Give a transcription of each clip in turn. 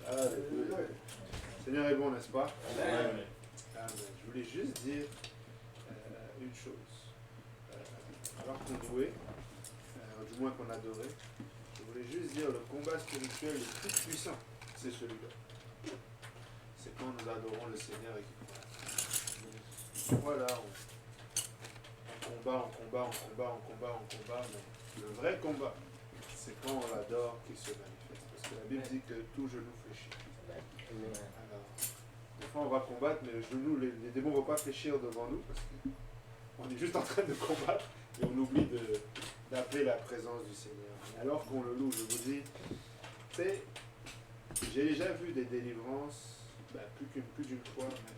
Alléluia. Seigneur est bon, n'est-ce pas? Amen. Amen. Je voulais juste dire une chose. Alors qu'on louait, du moins qu'on adorait, je voulais juste dire le combat spirituel le plus puissant, c'est celui-là. C'est quand nous adorons le Seigneur et qu'il voilà, on combat, mais le vrai combat, c'est quand on l'adore qu'il se manifeste. Parce que la Bible dit que tout genou fléchit. Alors, des fois on va combattre, mais les démons ne vont pas fléchir devant nous parce qu'on est juste en train de combattre et on oublie d'appeler la présence du Seigneur. Et alors qu'on le loue, je vous dis, tu sais, j'ai déjà vu des délivrances, plus d'une fois, mais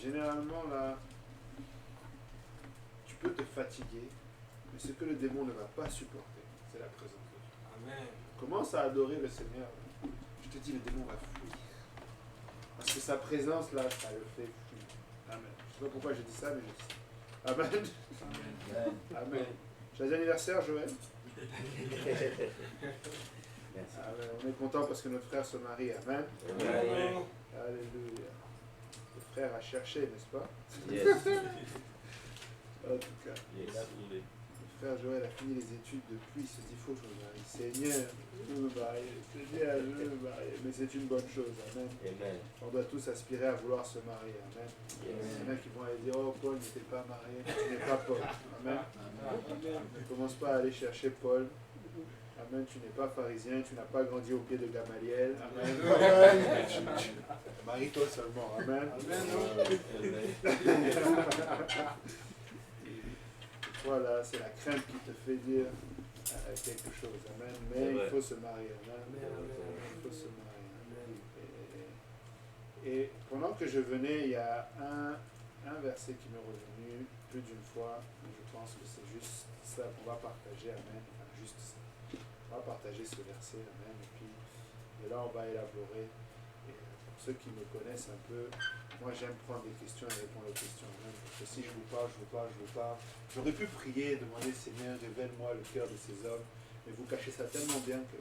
généralement là, tu peux te fatiguer, mais ce que le démon ne va pas supporter, c'est la présence de Dieu. Amen. Commence à adorer le Seigneur. Je te dis, le démon va fuir. Parce que sa présence là, ça le fait fuir. Amen. Je ne sais pas pourquoi je dis ça, mais je dis ça. Amen. Amen. Amen. Joyeux anniversaire, Joël. Amen. On est content parce que notre frère se marie. Amen. Amen. Alléluia. Le frère a cherché, n'est-ce pas? Yes. En tout cas. Yes. Le frère Joël a fini les études depuis, il se dit, il faut que je me marie. Seigneur, je veux me marier. Seigneur, je veux me marier. Mais c'est une bonne chose. Amen. Amen. On doit tous aspirer à vouloir se marier. Amen. Il y en a qui vont aller dire, oh Paul n'était pas marié, tu n'es pas Paul. Amen. Ne commence pas à aller chercher Paul. Amen. Tu n'es pas pharisien, tu n'as pas grandi au pied de Gamaliel. Amen. Marie-toi seulement. Amen. Voilà, c'est la crainte qui te fait dire quelque chose. Amen. Mais il faut se marier. Amen. Il faut se marier. Et pendant que je venais, il y a un verset qui m'est revenu plus d'une fois. Je pense que c'est juste ça qu'on va partager. Amen. Enfin, juste ça. On va partager ce verset. Amen. Et là, on va élaborer. Et pour ceux qui me connaissent un peu, moi, j'aime prendre des questions et répondre aux questions. Amen. Parce que si je vous parle. J'aurais pu prier, demander, Seigneur, révèle-moi le cœur de ces hommes. Mais vous cachez ça tellement bien que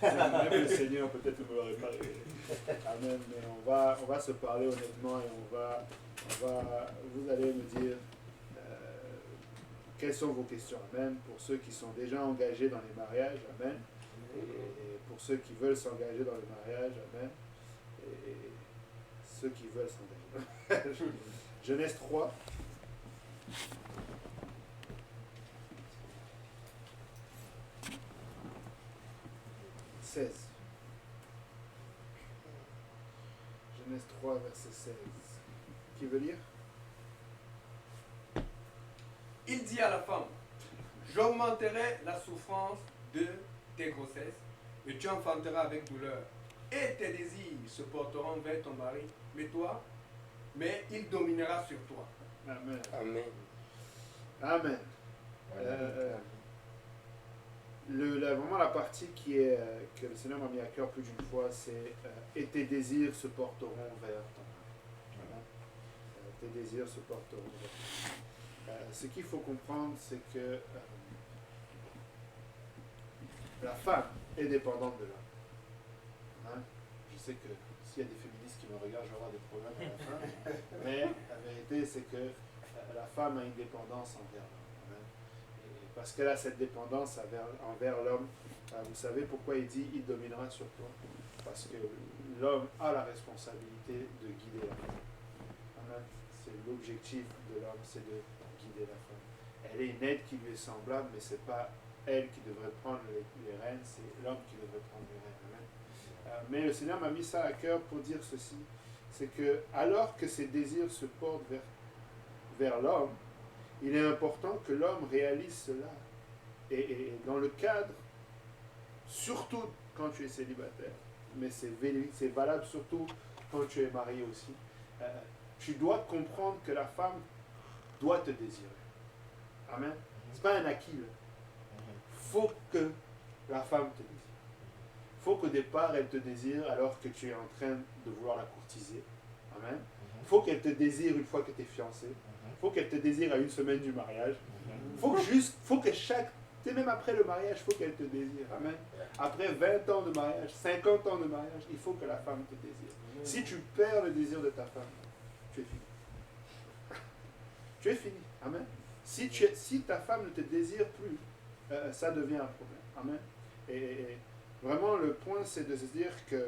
même le Seigneur peut-être ne me l'aurait pas révélé. Amen. Mais on va se parler honnêtement et vous allez me dire quelles sont vos questions. Amen. Pour ceux qui sont déjà engagés dans les mariages. Amen. Et pour ceux qui veulent s'engager dans le mariage. Amen. Et ceux qui veulent s'engager. Genèse 3. Genèse 3, verset 16. Qui veut lire? Il dit à la femme, j'augmenterai la souffrance de tes grossesses et tu enfanteras avec douleur. Et tes désirs se porteront vers ton mari, mais il dominera sur toi. Amen. Amen. Amen. Vraiment la partie que le Seigneur m'a mis à cœur plus d'une fois, c'est et tes désirs se porteront vers ton mari. Tes désirs se porteront vers ton mari. Ce qu'il faut comprendre, c'est que la femme est dépendante de l'homme. Je sais que s'il y a des féministes qui me regardent, je vais avoir des problèmes à la fin. Mais la vérité, c'est que la femme a une dépendance envers l'homme. Parce qu'elle a cette dépendance envers l'homme. Vous savez pourquoi il dit il dominera sur toi? Parce que l'homme a la responsabilité de guider la femme. Amen. C'est l'objectif de l'homme, c'est de guider la femme. Elle est une aide qui lui est semblable, mais ce n'est pas elle qui devrait prendre les rênes, c'est l'homme qui devrait prendre les rênes. Amen. Mais le Seigneur m'a mis ça à cœur pour dire ceci, c'est que alors que ses désirs se portent vers l'homme, il est important que l'homme réalise cela. Et dans le cadre, surtout quand tu es célibataire, mais c'est valable surtout quand tu es marié aussi, tu dois comprendre que la femme doit te désirer. Amen. Ce n'est pas un acquis. Il faut que la femme te désire. Il faut qu'au départ, elle te désire alors que tu es en train de vouloir la courtiser. Amen. Il faut qu'elle te désire une fois que tu es fiancé. Il faut qu'elle te désire à une semaine du mariage. Il faut que chaque Tu sais, même après le mariage, il faut qu'elle te désire. Amen. Après 20 ans de mariage, 50 ans de mariage, il faut que la femme te désire. Si tu perds le désir de ta femme, tu es fini. Tu es fini. Amen. Si ta femme ne te désire plus, ça devient un problème. Amen. Et vraiment, le point, c'est de se dire que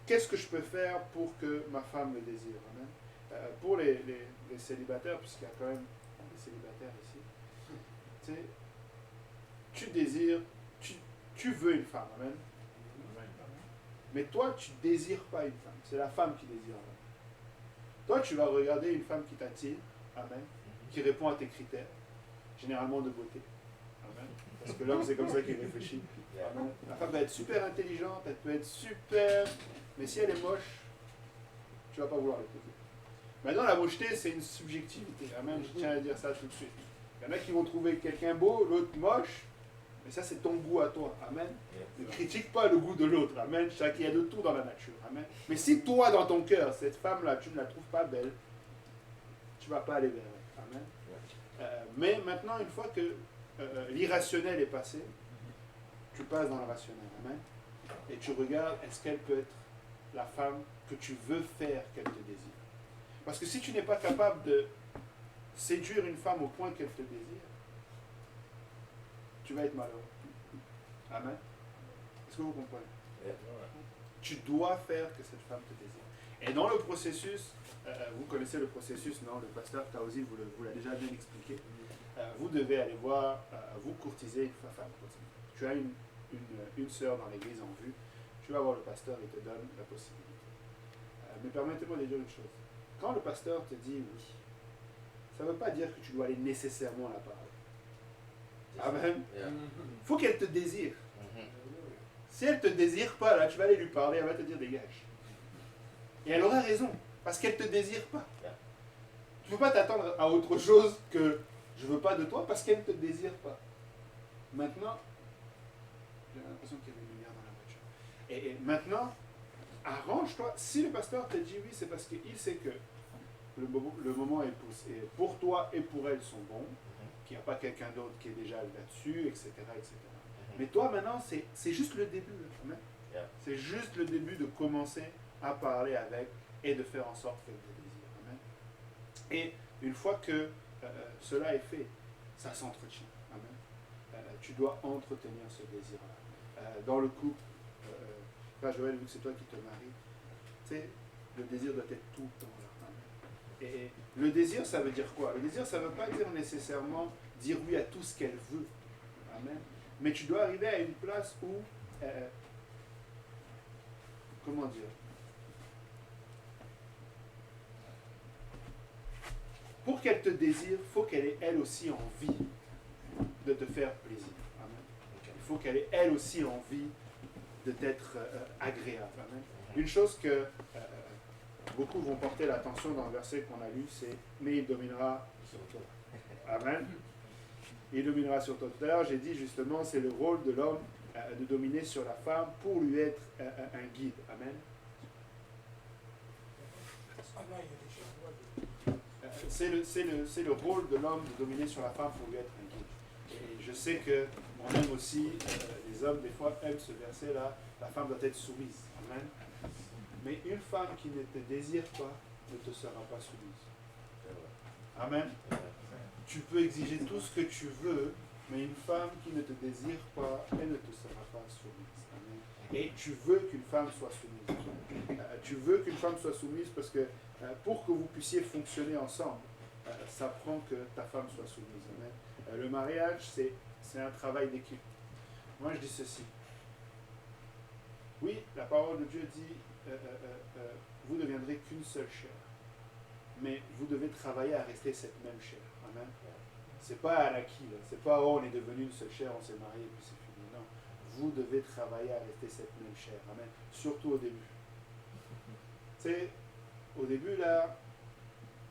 qu'est-ce que je peux faire pour que ma femme me désire. Amen. Pour les célibataires, puisqu'il y a quand même des célibataires ici, tu désires, tu veux une femme. Amen. Mais toi, tu ne désires pas une femme. C'est la femme qui désire. Amen. Toi, tu vas regarder une femme qui t'attire, amen, qui répond à tes critères, généralement de beauté. Amen. Parce que l'homme, c'est comme ça qu'il réfléchit. Amen. La femme va être super intelligente, elle peut être super... Mais si elle est moche, tu ne vas pas vouloir l'épouser. Maintenant, la mocheté, c'est une subjectivité. Amen. Je tiens à dire ça tout de suite. Il y en a qui vont trouver quelqu'un beau, l'autre moche, mais ça, c'est ton goût à toi. Amen. Ne critique pas le goût de l'autre. Amen. Il y a de tout dans la nature. Amen. Mais si toi, dans ton cœur, cette femme-là, tu ne la trouves pas belle, tu ne vas pas aller vers elle. Amen. Mais maintenant, une fois que l'irrationnel est passé, tu passes dans le rationnel. Amen. Et tu regardes, est-ce qu'elle peut être la femme que tu veux faire qu'elle te désire. Parce que si tu n'es pas capable de séduire une femme au point qu'elle te désire, tu vas être malheureux. Amen. Est-ce que vous comprenez? Tu dois faire que cette femme te désire. Et dans le processus, vous connaissez le processus, non? Le pasteur Taozi vous l'a déjà bien expliqué. Vous devez aller voir, vous courtiser une femme. Tu as une sœur dans l'église en vue, tu vas voir le pasteur, il te donne la possibilité. Mais permettez-moi de dire une chose. Quand le pasteur te dit oui, ça ne veut pas dire que tu dois aller nécessairement la parler. Amen. Il faut qu'elle te désire. Si elle ne te désire pas, là, tu vas aller lui parler, elle va te dire dégage. Et elle aura raison, parce qu'elle ne te désire pas. Tu ne peux pas t'attendre à autre chose que je ne veux pas de toi, parce qu'elle ne te désire pas. Maintenant, j'ai l'impression qu'il y avait une lumière dans la voiture. Et maintenant, arrange-toi. Si le pasteur te dit oui, c'est parce qu'il sait que le moment est poussé. Et pour toi et pour elle sont bons, qu'il n'y a pas quelqu'un d'autre qui est déjà là-dessus, etc. etc. Mais toi, maintenant, c'est juste le début. C'est juste le début de commencer à parler avec et de faire en sorte qu'elle te désire. Amen. Et une fois que cela est fait, ça s'entretient. Amen. Tu dois entretenir ce désir-là. Dans le couple, Frère Joël, vu que c'est toi qui te maries, tu sais, le désir doit être tout le temps là. Amen. Et le désir, ça veut dire quoi? Le désir, ça ne veut pas dire nécessairement dire oui à tout ce qu'elle veut. Amen. Mais tu dois arriver à une place où, comment dire, pour qu'elle te désire, il faut qu'elle ait elle aussi envie de te faire plaisir. Amen. Il faut qu'elle ait elle aussi envie de t'être agréable. Amen. Une chose que beaucoup vont porter l'attention dans le verset qu'on a lu, c'est « Mais il dominera sur toi ». Amen. Il dominera sur toi. Tout à l'heure, j'ai dit justement, c'est le rôle de l'homme de dominer sur la femme pour lui être un guide. Amen. C'est le rôle de l'homme de dominer sur la femme pour lui être un guide. Et je sais que moi-même aussi, les hommes, des fois, aiment ce verset-là. La femme doit être soumise. Amen. Mais une femme qui ne te désire pas ne te sera pas soumise. Amen. Tu peux exiger tout ce que tu veux, mais une femme qui ne te désire pas, elle ne te sera pas soumise. Amen. Et tu veux qu'une femme soit soumise. Tu veux qu'une femme soit soumise parce que pour que vous puissiez fonctionner ensemble, ça prend que ta femme soit soumise. Amen. Le mariage, c'est un travail d'équipe. Moi, je dis ceci. Oui, la parole de Dieu dit vous ne deviendrez qu'une seule chair. Mais vous devez travailler à rester cette même chair. Amen. C'est pas à l'acquis. C'est pas oh, on est devenu une seule chair, on s'est marié et puis c'est fini. Non. Vous devez travailler à rester cette même chair. Amen. Surtout au début. Tu sais, au début, là,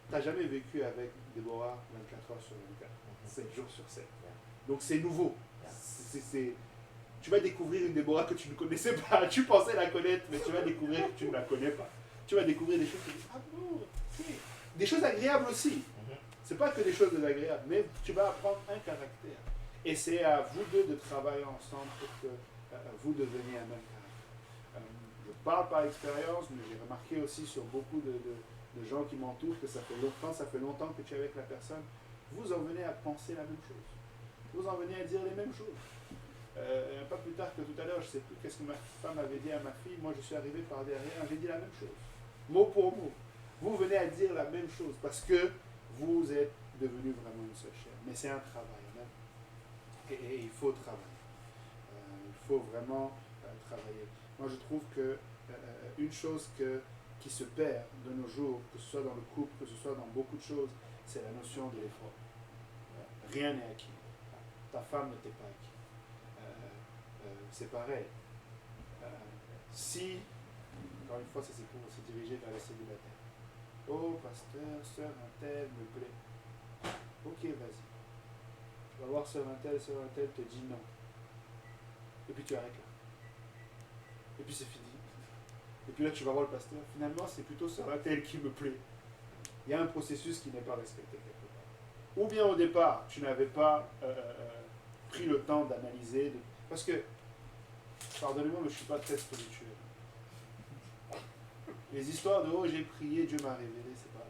tu n'as jamais vécu avec Déborah 24 heures sur 24, 7 jours sur 7. Donc c'est nouveau. Tu vas découvrir une Déborah que tu ne connaissais pas. Tu pensais la connaître, mais tu vas découvrir que tu ne la connais pas. Tu vas découvrir des choses que tu dis, ah bon, des choses agréables aussi. C'est pas que des choses désagréables, mais tu vas apprendre un caractère. Et c'est à vous deux de travailler ensemble pour que vous deveniez un même caractère. Je parle par expérience, mais j'ai remarqué aussi sur beaucoup de gens qui m'entourent que ça fait longtemps que tu es avec la personne, vous en venez à penser la même chose. Vous en venez à dire les mêmes choses. Pas plus tard que tout à l'heure, je ne sais plus qu'est-ce que ma femme avait dit à ma fille, moi je suis arrivé par derrière, j'ai dit la même chose, mot pour mot. Vous venez à dire la même chose parce que vous êtes devenus vraiment une seule chair. Mais c'est un travail, hein? Et il faut travailler. Il faut vraiment travailler. Moi je trouve que une chose qui se perd de nos jours, que ce soit dans le couple, que ce soit dans beaucoup de choses, c'est la notion de l'effort. Rien n'est acquis. Ta femme ne t'est pas acquis. C'est pareil. Si, encore une fois, ça c'est pour se diriger vers les célibataires. Oh, pasteur, sœur un tel me plaît. Ok, vas-y. Tu vas voir sœur un tel te dit non. Et puis tu arrêtes là. Et puis c'est fini. Et puis là tu vas voir le pasteur. Finalement, c'est plutôt sœur un tel qui me plaît. Il y a un processus qui n'est pas respecté quelque part. Ou bien au départ, tu n'avais pas pris le temps d'analyser. Parce que, pardonnez-moi, mais je ne suis pas très spirituel. Les histoires de « oh, j'ai prié, Dieu m'a révélé », c'est pas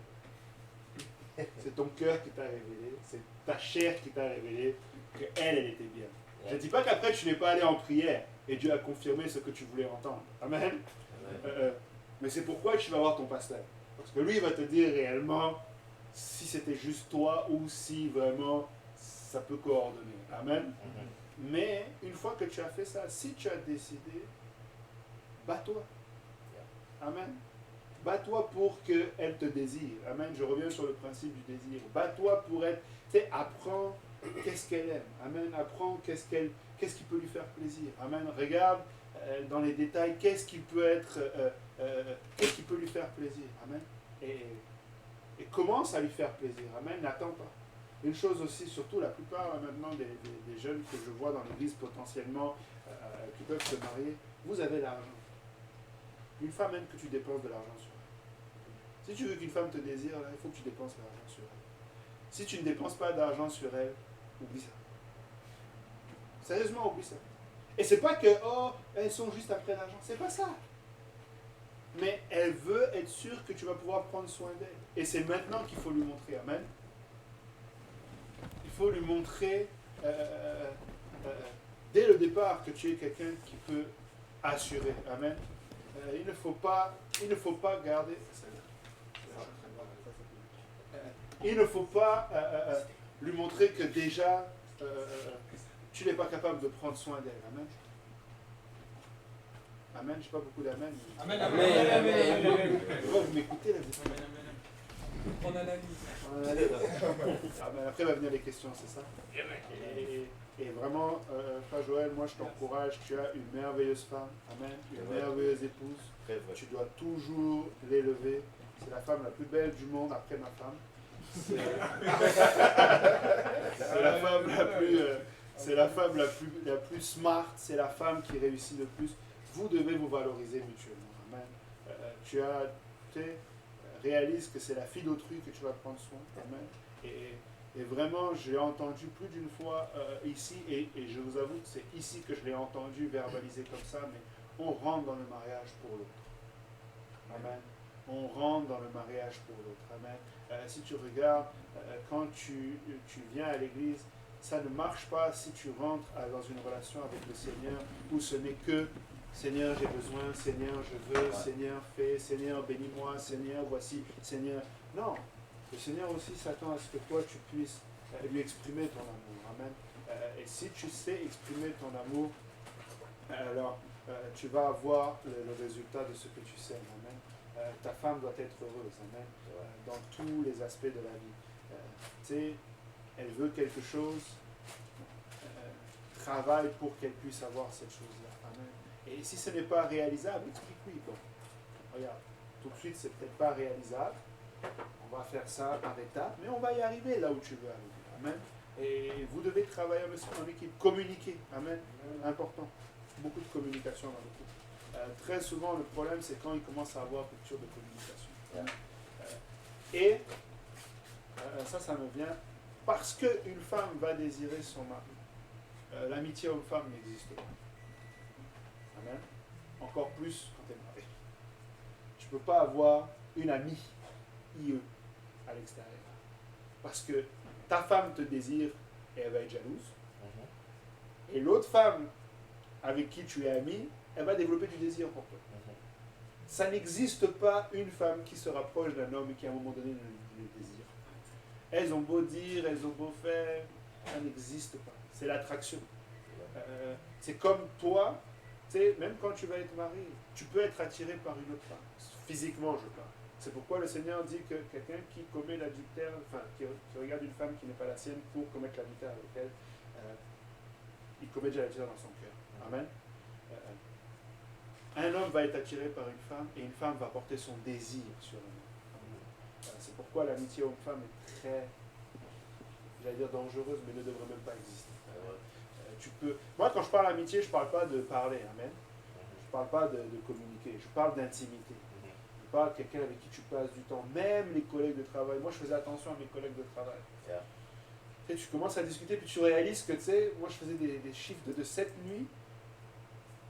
vrai. C'est ton cœur qui t'a révélé, c'est ta chair qui t'a révélé qu'elle était bien. Je ne dis pas qu'après tu n'es pas allé en prière et Dieu a confirmé ce que tu voulais entendre. Amen. Mais c'est pourquoi tu vas voir ton pasteur. Parce que lui, il va te dire réellement si c'était juste toi ou si vraiment ça peut coordonner. Amen. Mais une fois que tu as fait ça, si tu as décidé, bats-toi. Amen. Bats-toi pour qu'elle te désire. Amen. Je reviens sur le principe du désir. Bats-toi pour être... Tu sais, apprends qu'est-ce qu'elle aime. Amen. Apprends qu'est-ce qui peut lui faire plaisir. Amen. Regarde dans les détails qu'est-ce qui peut lui faire plaisir. Amen. Et commence à lui faire plaisir. Amen. N'attends pas. Une chose aussi, surtout la plupart maintenant des jeunes que je vois dans l'église potentiellement qui peuvent se marier, vous avez l'argent. Une femme aime que tu dépenses de l'argent sur elle. Si tu veux qu'une femme te désire, là, il faut que tu dépenses de l'argent sur elle. Si tu ne dépenses pas d'argent sur elle, oublie ça. Sérieusement, oublie ça. Et c'est pas que, oh, elles sont juste après l'argent. C'est pas ça. Mais elle veut être sûre que tu vas pouvoir prendre soin d'elle. Et c'est maintenant qu'il faut lui montrer. Amen. Il faut lui montrer dès le départ que tu es quelqu'un qui peut assurer. Amen. Il ne faut pas garder. Il ne faut pas lui montrer que déjà tu n'es pas capable de prendre soin d'elle. Amen. Amen. Je n'ai pas beaucoup d'amen. Amen. Amen. Vous m'écoutez là. On analyse. Amen. Après va venir les questions, c'est ça. Et vraiment, Frère Joël, moi je t'encourage, tu as une merveilleuse femme, amen, une merveilleuse épouse. Tu dois toujours l'élever. C'est la femme la plus belle du monde après ma femme. C'est la femme la plus smart, c'est la femme qui réussit le plus. Vous devez vous valoriser mutuellement. Amen. Réalise que c'est la fille d'autrui que tu vas prendre soin. Amen. Et vraiment, je l'ai entendu plus d'une fois ici, et je vous avoue que c'est ici que je l'ai entendu verbaliser comme ça, mais on rentre dans le mariage pour l'autre. Amen. On rentre dans le mariage pour l'autre. Amen. Si tu regardes, quand tu viens à l'église, ça ne marche pas si tu rentres dans une relation avec le Seigneur où ce n'est que Seigneur, j'ai besoin, Seigneur, je veux, Seigneur, fais, Seigneur, bénis-moi, Seigneur, voici, Seigneur. Non. Le Seigneur aussi s'attend à ce que toi, tu puisses lui exprimer ton amour. Amen. Et si tu sais exprimer ton amour, alors tu vas avoir le résultat de ce que tu sais. Amen. Ta femme doit être heureuse. Amen. Dans tous les aspects de la vie. Tu sais, elle veut quelque chose, travaille pour qu'elle puisse avoir cette chose-là. Amen. Et si ce n'est pas réalisable, explique-lui. Bon, regarde, tout de suite, c'est peut-être pas réalisable. On va faire ça par étapes, mais on va y arriver là où tu veux arriver. Amen. Et vous devez travailler en équipe, communiquer. Amen. Important. Beaucoup de communication dans le couple. Très souvent, le problème, c'est quand il commence à avoir rupture de communication. ça me vient. Parce qu'une femme va désirer son mari, l'amitié homme-femme n'existe pas. Amen. Encore plus quand tu es marié. Tu ne peux pas avoir une amie IE à l'extérieur. Parce que ta femme te désire et elle va être jalouse. Et l'autre femme avec qui tu es ami, elle va développer du désir pour toi. Ça n'existe pas une femme qui se rapproche d'un homme et qui à un moment donné ne le désire. Elles ont beau dire, elles ont beau faire, ça n'existe pas. C'est l'attraction. C'est comme toi, tu sais, même quand tu vas être marié, tu peux être attiré par une autre femme. Physiquement, je parle. C'est pourquoi le Seigneur dit que quelqu'un qui commet l'adultère, enfin, qui regarde une femme qui n'est pas la sienne pour commettre l'adultère avec elle, il commet déjà l'adultère dans son cœur. Amen. Un homme va être attiré par une femme et une femme va porter son désir sur un homme. C'est pourquoi l'amitié homme-femme est très, j'allais dire dangereuse, mais ne devrait même pas exister. Moi, quand je parle d'amitié, je ne parle pas de parler, amen. Je ne parle pas de communiquer, je parle d'intimité. Je parle de quelqu'un avec qui tu passes du temps, même les collègues de travail. Moi, je faisais attention à mes collègues de travail. Tu sais, tu commences à discuter, puis tu réalises que, tu sais, moi, je faisais des chiffres de 7 nuits.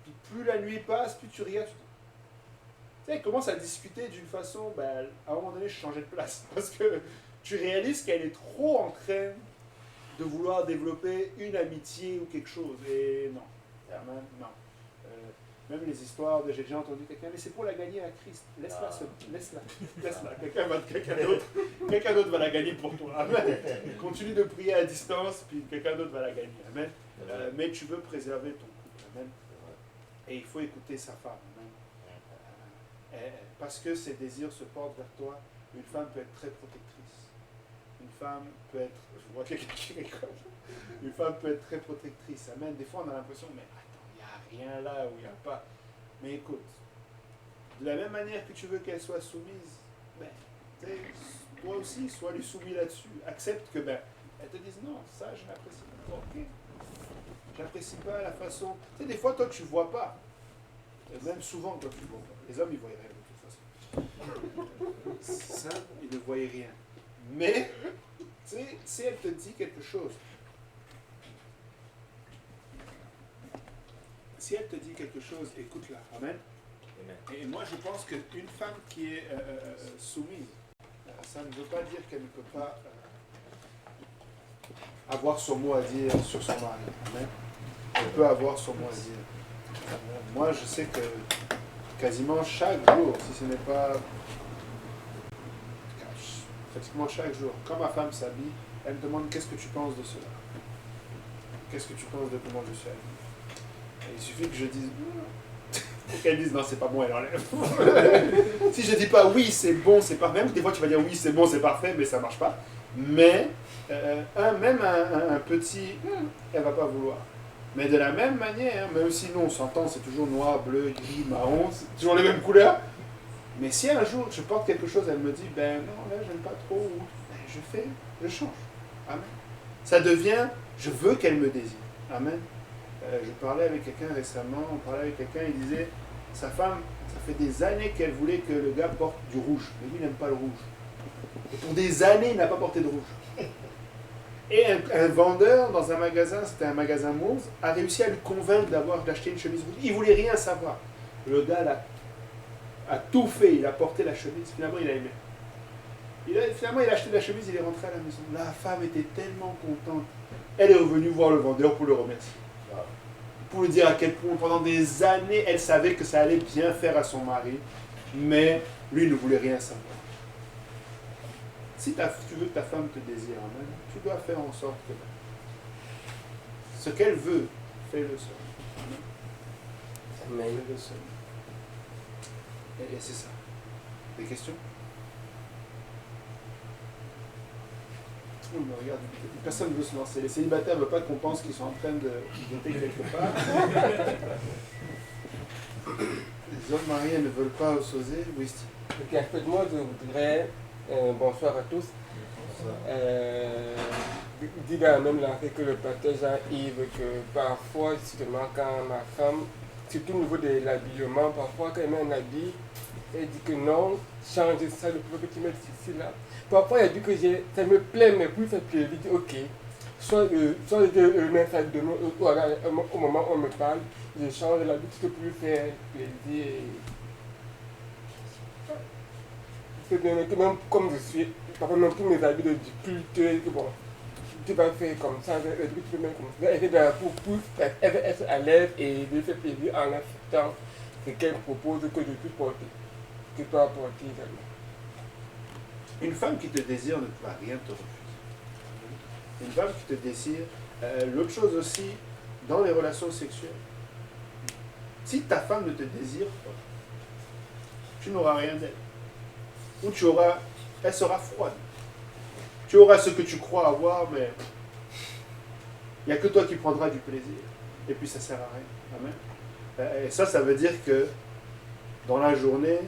Puis plus la nuit passe, plus tu regardes. Tu sais, elle commence à discuter d'une façon, ben, à un moment donné, je changeais de place. Parce que tu réalises qu'elle est trop en train de vouloir développer une amitié ou quelque chose. Et non. Non. Même les histoires j'ai déjà entendu quelqu'un, mais c'est pour la gagner à Christ. Laisse-la. Laisse-la. Quelqu'un d'autre va la gagner pour toi. Amen. Continue de prier à distance, puis quelqu'un d'autre va la gagner. Amen. Mais tu veux préserver ton couple. Amen. Et il faut écouter sa femme. Parce que ses désirs se portent vers toi, une femme peut être très protectrice. Une femme peut être... Je vois quelqu'un qui rigole. Une femme peut être très protectrice. Amen. Des fois, on a l'impression, mais attends, il n'y a rien là où il n'y a pas. Mais écoute, de la même manière que tu veux qu'elle soit soumise, ben, toi aussi, sois lui soumis là-dessus. Accepte que, ben, elle te dise, non, ça, je n'apprécie pas. Ok. J'apprécie pas la façon... Tu sais, des fois, toi, tu ne vois pas. Et même souvent, toi, tu ne vois pas. Les hommes, ils ne voient rien de toute façon. Ça, ils ne voyaient rien. Mais, tu sais, si elle te dit quelque chose, écoute-la. Amen. Et moi, je pense qu'une femme qui est soumise, ça ne veut pas dire qu'elle ne peut pas avoir son mot à dire sur son mari. Amen. Elle peut avoir son mot à dire. Moi, je sais que quasiment chaque jour, si ce n'est pas... pratiquement chaque jour, quand ma femme s'habille, elle me demande qu'est-ce que tu penses de cela. Qu'est-ce que tu penses de comment je suis habillé. Il suffit que je dise... et qu'elle dise non, c'est pas bon, elle enlève. Si je dis pas oui, c'est bon, c'est parfait, même des fois tu vas dire oui, c'est bon, c'est parfait, mais ça marche pas. Mais même un petit, elle va pas vouloir. Mais de la même manière, même si nous on s'entend, c'est toujours noir, bleu, gris, marron, c'est toujours les mêmes couleurs. Mais si un jour je porte quelque chose, elle me dit ben non, là j'aime pas trop, ben, je change. Amen. Ça devient, je veux qu'elle me désire. Amen. Je parlais avec quelqu'un récemment, il disait, sa femme, ça fait des années qu'elle voulait que le gars porte du rouge, mais lui il n'aime pas le rouge. Et pour des années, il n'a pas porté de rouge. Et un vendeur dans un magasin, c'était un magasin Moores, a réussi à lui convaincre d'acheter une chemise rouge. Il ne voulait rien savoir. Le gars a tout fait, il a porté la chemise, finalement il a aimé. Finalement il a acheté la chemise, il est rentré à la maison. La femme était tellement contente. Elle est revenue voir le vendeur pour le remercier. Pour lui dire à quel point pendant des années, elle savait que ça allait bien faire à son mari, mais lui ne voulait rien savoir. Si tu veux que ta femme te désire, amen, tu dois faire en sorte que ce qu'elle veut, fais-le seul. Amen. Fais-le seul. Et c'est ça. Des questions? Oh, mais regarde, personne ne veut se lancer. Les célibataires ne veulent pas qu'on pense qu'ils sont en train de voter quelque part. Les hommes mariés ne veulent pas s'oser. Oui, Steve. Ok, en fait, moi, je voudrais, bonsoir à tous, dire dans la même lancée que le pasteur Jean-Yves que parfois, justement, quand ma femme, surtout au niveau de l'habillement, parfois quand elle met un habit, Elle dit que non, changer ça, le problème que tu mets ici, là. Parfois, elle dit que ça me plaît, mais pour faire plaisir, je dis ok. Soit je mets ça demain, ou alors, au moment où on me parle, je change l'habitude pour lui faire plaisir. Parce que même comme je suis, parfois même pour mes habits de culture, bon, tu vas faire comme ça, tu peux même comme ça. Elle fait pour être à l'aise et lui faire plaisir en acceptant ce qu'elle propose que je puisse porter, que tu vas porter également. Une femme qui te désire ne va rien te refuser. Une femme qui te désire, l'autre chose aussi, dans les relations sexuelles, si ta femme ne te désire pas, tu n'auras rien d'elle. Ou elle sera froide. Tu auras ce que tu crois avoir, mais il n'y a que toi qui prendras du plaisir. Et puis ça ne sert à rien. Amen. Et ça veut dire que dans la journée,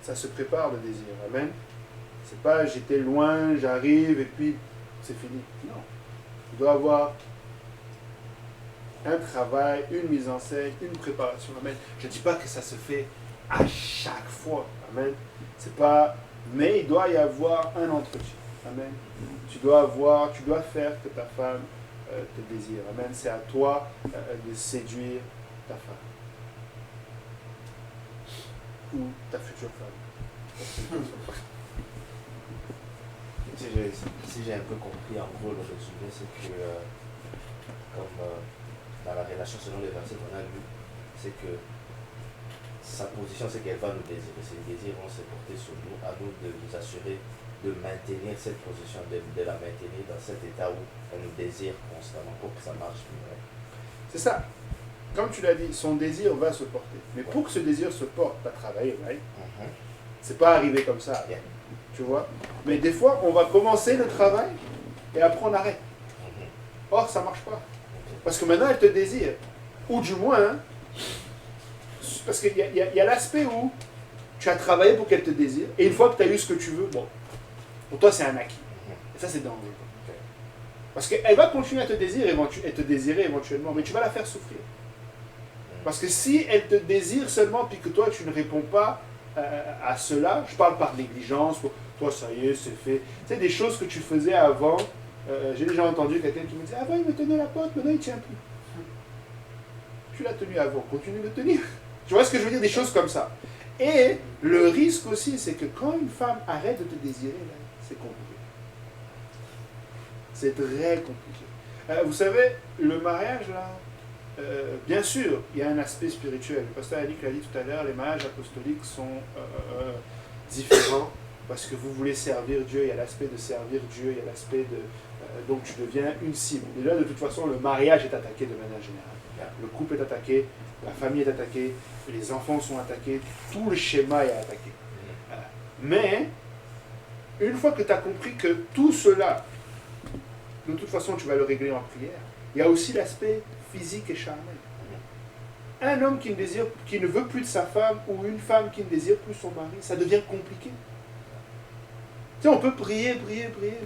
ça se prépare le désir. Amen. C'est pas j'étais loin, j'arrive et puis c'est fini. Non. Il doit avoir un travail, une mise en scène, une préparation. Amen. Je ne dis pas que ça se fait à chaque fois. Amen. C'est pas. Mais il doit y avoir un entretien. Amen. Tu dois faire que ta femme te désire. Amen. C'est à toi de séduire ta femme. Ou ta future femme. Si j'ai un peu compris, en gros, le résumé, c'est que, comme dans la relation selon les versets qu'on a lus, c'est que sa position, c'est qu'elle va nous désirer. Ses désirs vont se porter sur nous, à nous de nous assurer de maintenir cette position, de la maintenir dans cet état où elle nous désire constamment pour que ça marche mieux. C'est ça. Comme tu l'as dit, son désir va se porter. Mais pour que ce désir se porte, tu as travaillé, right? C'est pas arrivé comme ça. Yeah. Tu vois? Mais des fois, on va commencer le travail et après on arrête. Or, ça marche pas. Parce que maintenant, elle te désire. Ou du moins, hein, parce qu'il y a l'aspect où tu as travaillé pour qu'elle te désire, et une fois que tu as eu ce que tu veux, bon, pour toi, c'est un acquis. Et ça, c'est dangereux. Parce qu'elle va continuer à te désirer éventuellement, mais tu vas la faire souffrir. Parce que si elle te désire seulement, puis que toi, tu ne réponds pas à cela, je parle par négligence, toi, ça y est, c'est fait. Tu sais, des choses que tu faisais avant, j'ai déjà entendu quelqu'un qui me disait, avant, il me tenait la porte, maintenant, il ne tient plus. Tu l'as tenu avant, continue de le tenir. Tu vois ce que je veux dire? Des choses comme ça. Et le risque aussi, c'est que quand une femme arrête de te désirer, là, c'est compliqué. C'est très compliqué. Vous savez, le mariage, là, bien sûr, il y a un aspect spirituel. Le pasteur Annick l'a dit tout à l'heure, les mariages apostoliques sont différents parce que vous voulez servir Dieu. Il y a l'aspect de servir Dieu, il y a l'aspect de... donc tu deviens une cible. Et là, de toute façon, le mariage est attaqué de manière générale. Le couple est attaqué, la famille est attaquée, les enfants sont attaqués, tout le schéma est attaqué. Mais, une fois que tu as compris que tout cela, de toute façon, tu vas le régler en prière, il y a aussi l'aspect physique et charnel. Un homme qui ne veut plus de sa femme ou une femme qui ne désire plus son mari, ça devient compliqué. Tu sais, on peut prier, mais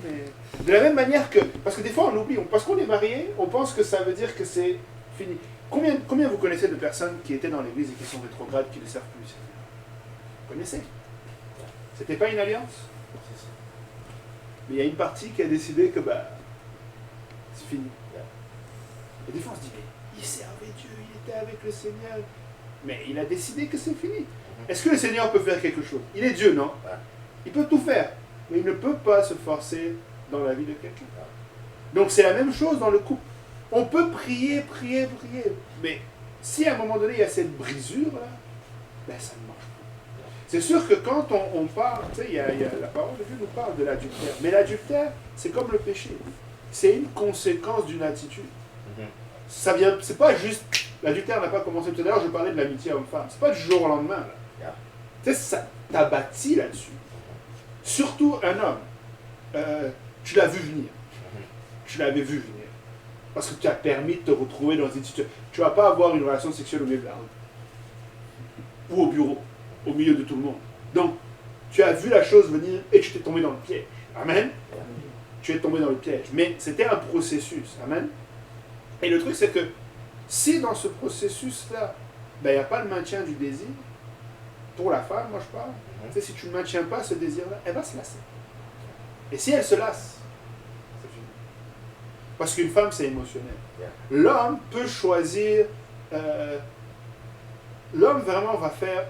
de la même manière que... Parce que des fois, on oublie. Parce qu'on est marié, on pense que ça veut dire que c'est fini. Combien vous connaissez de personnes qui étaient dans l'église et qui sont rétrogrades, qui ne servent plus? Vous connaissez? C'était pas une alliance? Mais il y a une partie qui a décidé que c'est fini. Et des fois on se dit, mais il servait Dieu, il était avec le Seigneur. Mais il a décidé que c'est fini. Est-ce que le Seigneur peut faire quelque chose? Il est Dieu, non? Il peut tout faire. Mais il ne peut pas se forcer dans la vie de quelqu'un. Donc c'est la même chose dans le couple. On peut prier. Mais si à un moment donné il y a cette brisure-là, ça ne marche pas. C'est sûr que quand on parle, tu sais, la parole de Dieu nous parle de l'adultère. Mais l'adultère, c'est comme le péché. C'est une conséquence d'une attitude. Ça vient, c'est pas juste, l'adultère n'a pas commencé. Tout à l'heure, je parlais de l'amitié homme-femme. C'est pas du jour au lendemain. Là. Tu sais, ça t'a bâti là-dessus. Surtout un homme. Tu l'as vu venir. Tu l'avais vu venir. Parce que tu as permis de te retrouver dans une situation. Tu ne vas pas avoir une relation sexuelle au milieu de la route. Ou au bureau. Au milieu de tout le monde. Donc, tu as vu la chose venir et tu t'es tombé dans le piège. Amen. Tu es tombé dans le piège. Mais c'était un processus. Amen. Et le truc, c'est que si dans ce processus-là, il n'y a pas le maintien du désir, pour la femme, moi je parle, tu sais, si tu ne maintiens pas ce désir-là, elle va se lasser. Et si elle se lasse, c'est fini. Parce qu'une femme, c'est émotionnel. L'homme peut choisir, l'homme vraiment va faire,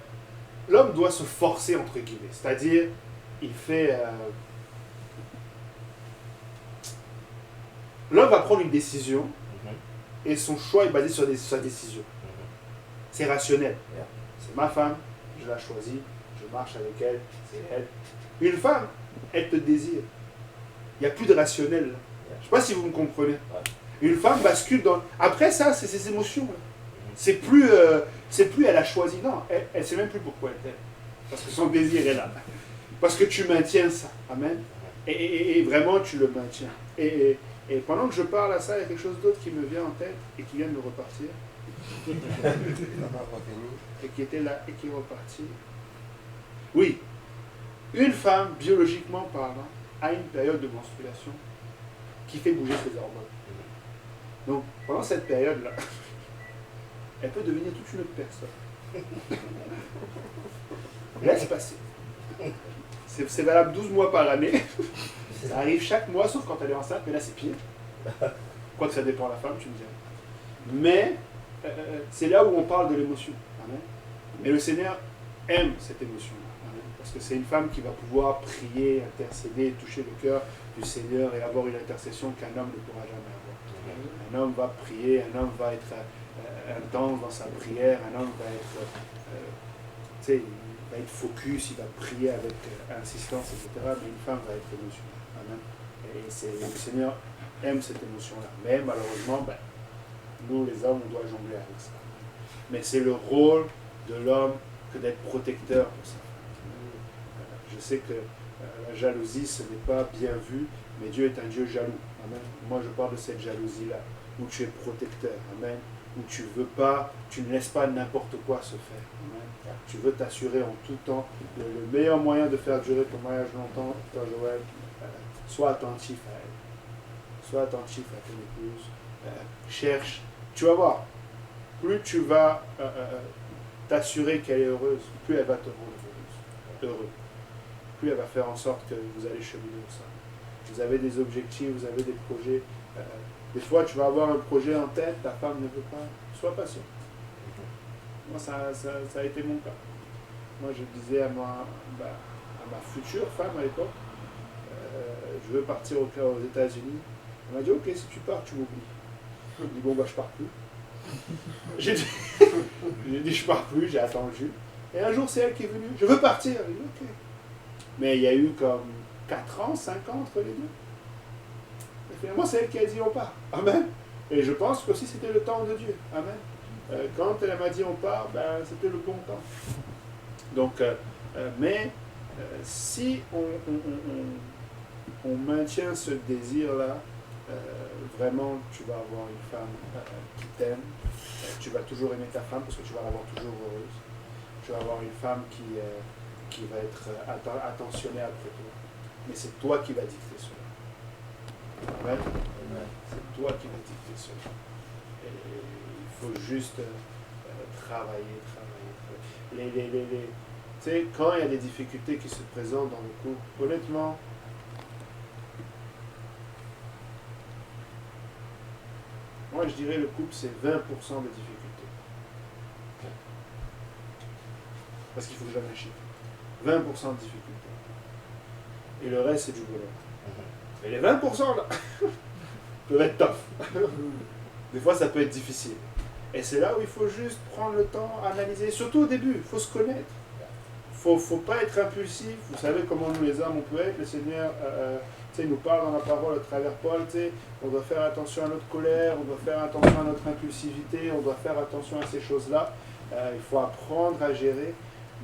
l'homme doit se forcer, entre guillemets. C'est-à-dire, il fait, l'homme va prendre une décision, et son choix est basé sur sa décision. C'est rationnel. C'est ma femme, je la choisis, je marche avec elle, c'est elle. Une femme, elle te désire. Il n'y a plus de rationnel. Là. Je ne sais pas si vous me comprenez. Une femme bascule dans... Après ça, c'est ses émotions. Là. C'est plus elle a choisi. Non, elle ne sait même plus pourquoi elle t'aime. Parce que son désir est là. Parce que tu maintiens ça. Amen. Et vraiment, tu le maintiens. Et pendant que je parle à ça, il y a quelque chose d'autre qui me vient en tête et qui vient de repartir. Et qui était là et qui est reparti. Oui, une femme, biologiquement parlant, a une période de menstruation qui fait bouger ses hormones. Donc, pendant cette période-là, elle peut devenir toute une autre personne. Laisse passer. C'est valable 12 mois par année. Ça arrive chaque mois, sauf quand elle est enceinte, mais là c'est pire. Quoique ça dépend de la femme, tu me dirais. Mais c'est là où on parle de l'émotion. Amen. Mais le Seigneur aime cette émotion-là. Amen. Parce que c'est une femme qui va pouvoir prier, intercéder, toucher le cœur du Seigneur et avoir une intercession qu'un homme ne pourra jamais avoir. Un homme va prier, un homme va être intense dans sa prière, un homme va être, il va être focus, il va prier avec insistance, etc. Mais une femme va être émotionnelle. Amen. Et le Seigneur aime cette émotion-là. Mais malheureusement, nous les hommes, on doit jongler avec ça. Mais c'est le rôle de l'homme que d'être protecteur pour ça. Je sais que la jalousie, ce n'est pas bien vu, mais Dieu est un Dieu jaloux. Amen. Moi, je parle de cette jalousie-là, où tu es protecteur. Amen. Où tu ne laisses pas n'importe quoi se faire. Amen. Tu veux t'assurer en tout temps. Le meilleur moyen de faire durer ton mariage longtemps, toi Joël, sois attentif à elle. Sois attentif à ton épouse. Cherche. Tu vas voir. Plus tu vas t'assurer qu'elle est heureuse, plus elle va te rendre heureux. Plus elle va faire en sorte que vous allez cheminer ensemble. Vous avez des objectifs, vous avez des projets. Des fois, tu vas avoir un projet en tête, ta femme ne veut pas. Sois patient. Moi, ça a été mon cas. Moi, je disais à ma future femme à l'époque, je veux partir aux États-Unis. Elle m'a dit, ok, si tu pars, tu m'oublies. J'ai dit, bon, je pars plus. J'ai dit, je pars plus, j'ai attendu. Et un jour, c'est elle qui est venue. Je veux partir. Elle dit, ok. Mais il y a eu comme 4 ans, 5 ans entre les deux. Et finalement, c'est elle qui a dit, on part. Amen. Et je pense qu'aussi, c'était le temps de Dieu. Amen. Quand elle m'a dit, on part, c'était le bon temps. Donc, si on maintient ce désir-là, vraiment, tu vas avoir une femme qui t'aime. Tu vas toujours aimer ta femme parce que tu vas la voir toujours heureuse. Tu vas avoir une femme qui va être attentionnée après toi. Mais c'est toi qui vas dicter cela. Amen. C'est toi qui vas dicter cela. Et il faut juste travailler. Tu sais, quand il y a des difficultés qui se présentent dans le couple, honnêtement, moi je dirais le couple c'est 20% de difficultés. Parce qu'il faut jamais chier. 20% de difficultés. Et le reste c'est du bonheur. Mais les 20% là peuvent être tough. Des fois ça peut être difficile. Et c'est là où il faut juste prendre le temps, analyser, surtout au début, il faut se connaître. Faut pas être impulsif. Vous savez comment nous les hommes on peut être. Le Seigneur nous parle dans la parole à travers Paul. On doit faire attention à notre colère, on doit faire attention à notre impulsivité, on doit faire attention à ces choses-là. Il faut apprendre à gérer,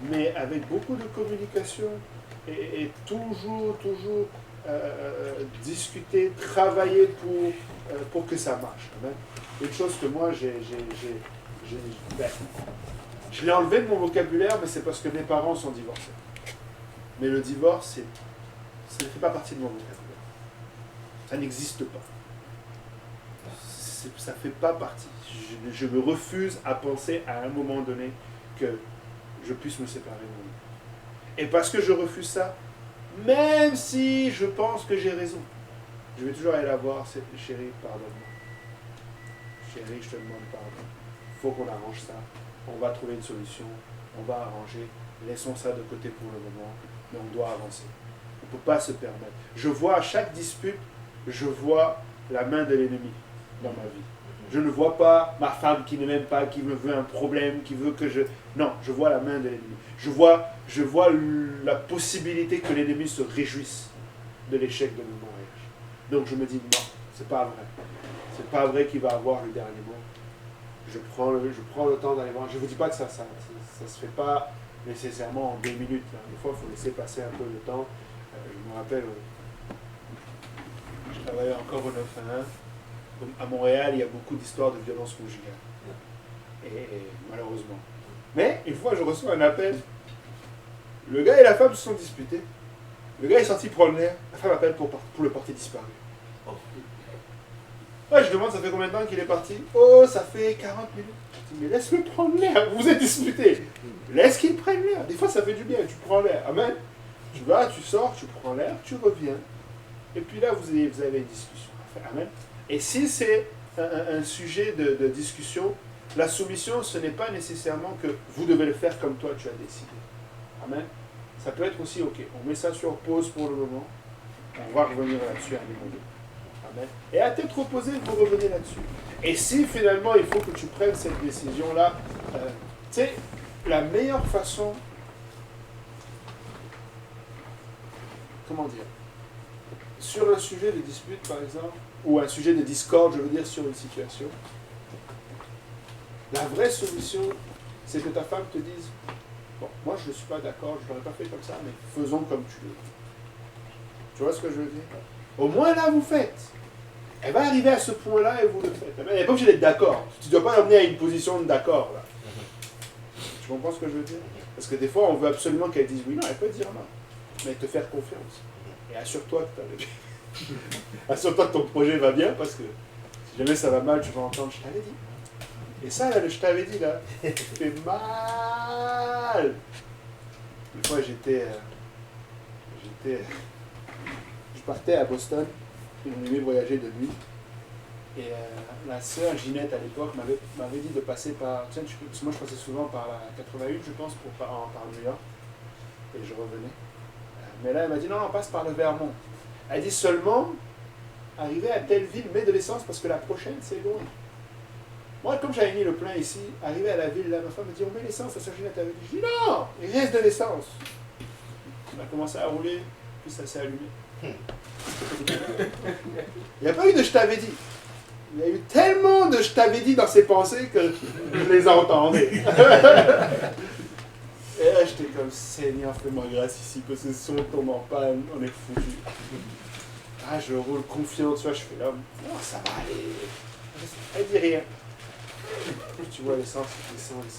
mais avec beaucoup de communication et toujours discuter, travailler pour que ça marche. Amen. Une chose que moi je l'ai enlevé de mon vocabulaire, mais c'est parce que mes parents sont divorcés. Mais le divorce, ça ne fait pas partie de mon vocabulaire. Ça n'existe pas. Ça ne fait pas partie. Je me refuse à penser à un moment donné que je puisse me séparer de mon épouse. Et parce que je refuse ça, même si je pense que j'ai raison, je vais toujours aller la voir, chérie, pardonne-moi. Chérie, je te demande pardon. Il faut qu'on arrange ça. On va trouver une solution. On va arranger. Laissons ça de côté pour le moment. Mais on doit avancer. On ne peut pas se permettre. Je vois à chaque dispute, je vois la main de l'ennemi dans ma vie. Je ne vois pas ma femme qui ne m'aime pas, qui me veut un problème, qui veut que je... Non, je vois la main de l'ennemi. Je vois la possibilité que l'ennemi se réjouisse de l'échec de mon mariage. Donc je me dis non, c'est pas vrai. C'est pas vrai qu'il va avoir le dernier mot. Je prends le temps d'aller voir. Je ne vous dis pas que ça se fait pas nécessairement en 2 minutes. Là. Des fois, il faut laisser passer un peu le temps. Je me rappelle, je travaillais encore au 911. À Montréal, il y a beaucoup d'histoires de violence conjugale. Et malheureusement. Mais une fois, je reçois un appel. Le gars et la femme se sont disputés. Le gars est sorti prendre l'air. La femme appelle pour le porter disparu. Ouais, je demande, ça fait combien de temps qu'il est parti? Oh, ça fait 40 minutes. Je dis, mais laisse-le prendre l'air. Vous êtes disputés. Laisse qu'il prenne l'air. Des fois, ça fait du bien. Tu prends l'air. Amen. Tu vas, tu sors, tu prends l'air, tu reviens. Et puis là, vous avez une discussion à faire. Amen. Et si c'est un sujet de discussion, la soumission, ce n'est pas nécessairement que vous devez le faire comme toi, tu as décidé. Amen. Ça peut être aussi, ok, on met ça sur pause pour le moment. On va revenir là-dessus à un moment donné. Amen. Et à tête reposée, vous revenez là-dessus. Et si finalement il faut que tu prennes cette décision-là, tu sais, la meilleure façon, comment dire, sur un sujet de dispute par exemple, ou un sujet de discorde, je veux dire, sur une situation, la vraie solution, c'est que ta femme te dise, bon, moi je ne suis pas d'accord, je ne l'aurais pas fait comme ça, mais faisons comme tu veux. Tu vois ce que je veux dire? Au moins là, vous faites. Elle va arriver à ce point-là et vous le faites. Elle n'est pas obligée d'être d'accord. Tu ne dois pas l'emmener à une position d'accord. Là. Tu comprends ce que je veux dire? Parce que des fois, on veut absolument qu'elle dise oui. Non, elle peut dire non. Mais te faire confiance. Et assure-toi que tu as le... Assure-toi que ton projet va bien, parce que si jamais ça va mal, tu vas entendre « je t'avais dit ». Et ça, là, le « je t'avais dit », là, ça fait mal. Une fois, je partais à Boston. On aimait voyager de nuit. Et la sœur Ginette, à l'époque, m'avait dit de passer par... Tiens, parce que moi, je passais souvent par la 81, je pense, par New York. Et je revenais. Mais là, elle m'a dit, non, on passe par le Vermont. Elle dit seulement, arriver à telle ville, mets de l'essence, parce que la prochaine, c'est loin. Moi, comme j'avais mis le plein ici, arrivé à la ville, là, ma femme me dit, on met l'essence, la sœur Ginette avait dit. Je dis, non, il reste de l'essence. On a commencé à rouler, puis ça s'est allumé. Il n'y a pas eu de « je t'avais dit ». Il y a eu tellement de « je t'avais dit » dans ses pensées que je les entendais. Et là, j'étais comme « Seigneur, fais-moi grâce ici, que ce son tombe en panne, on est foutu. » Ah, je roule confiant, tu vois, je fais là, « Non, ça va aller. » Elle dit rien. Tu vois l'essence qui descend. Je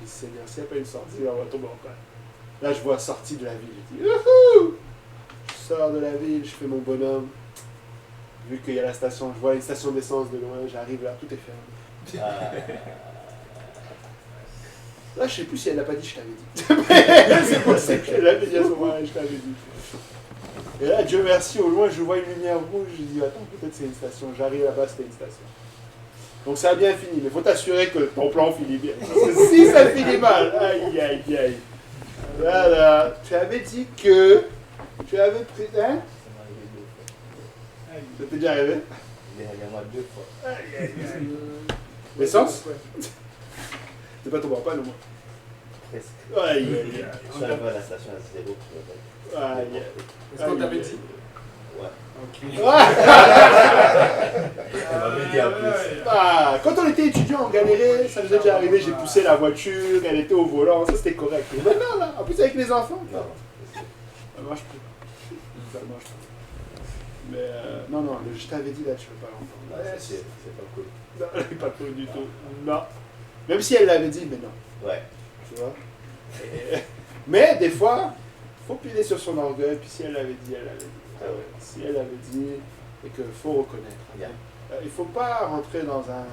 dis « Seigneur, s'il n'y a pas une sortie, on va tomber en panne. » Là, je vois sortie de la ville. Je dis, youhou! Je sors de la ville, je fais mon bonhomme. Vu qu'il y a la station, je vois une station d'essence de loin, j'arrive là, tout est fermé. Là, je sais plus si elle n'a pas dit je t'avais dit. C'est possible qu'elle avait dit à ce moment-là, je t'avais dit. Et là, Dieu merci, au loin, je vois une lumière rouge. Je dis, attends, peut-être c'est une station. J'arrive là-bas, c'était une station. Donc ça a bien fini, mais il faut t'assurer que ton plan finit bien. Parce que si ça finit mal, aïe, aïe, aïe. Voilà, tu avais dit que tu avais pris... Hein? Ça t'est déjà arrivé? Il y a moi 2 fois. Aïe, aïe, aïe. L'essence? C'est pas ton papa, non, moi? Presque. Aïe, aïe, aïe. Je suis arrivé à la station à 0 km. Aïe, aïe. Est-ce qu'on t'avait dit? Ouais. Ok. Elle m'avait dit en plus. Ah, quand on était étudiant, on galérait, ça nous est déjà arrivé, j'ai poussé la voiture, elle était au volant, ça c'était correct. Mais maintenant, là, en plus avec les enfants, Non. ça marche plus. Ça marche plus. Mais non, je t'avais dit là, tu ne peux pas l'entendre. Ouais, c'est pas cool. Non, elle n'est pas cool du tout. Non. Même si elle l'avait dit, mais non. Ouais. Tu vois. Mais des fois, il faut piler sur son orgueil, puis si elle l'avait dit, elle l'avait dit. Ah ouais. Si elle avait dit, et qu'il faut reconnaître. Yeah. Il ne faut pas rentrer dans un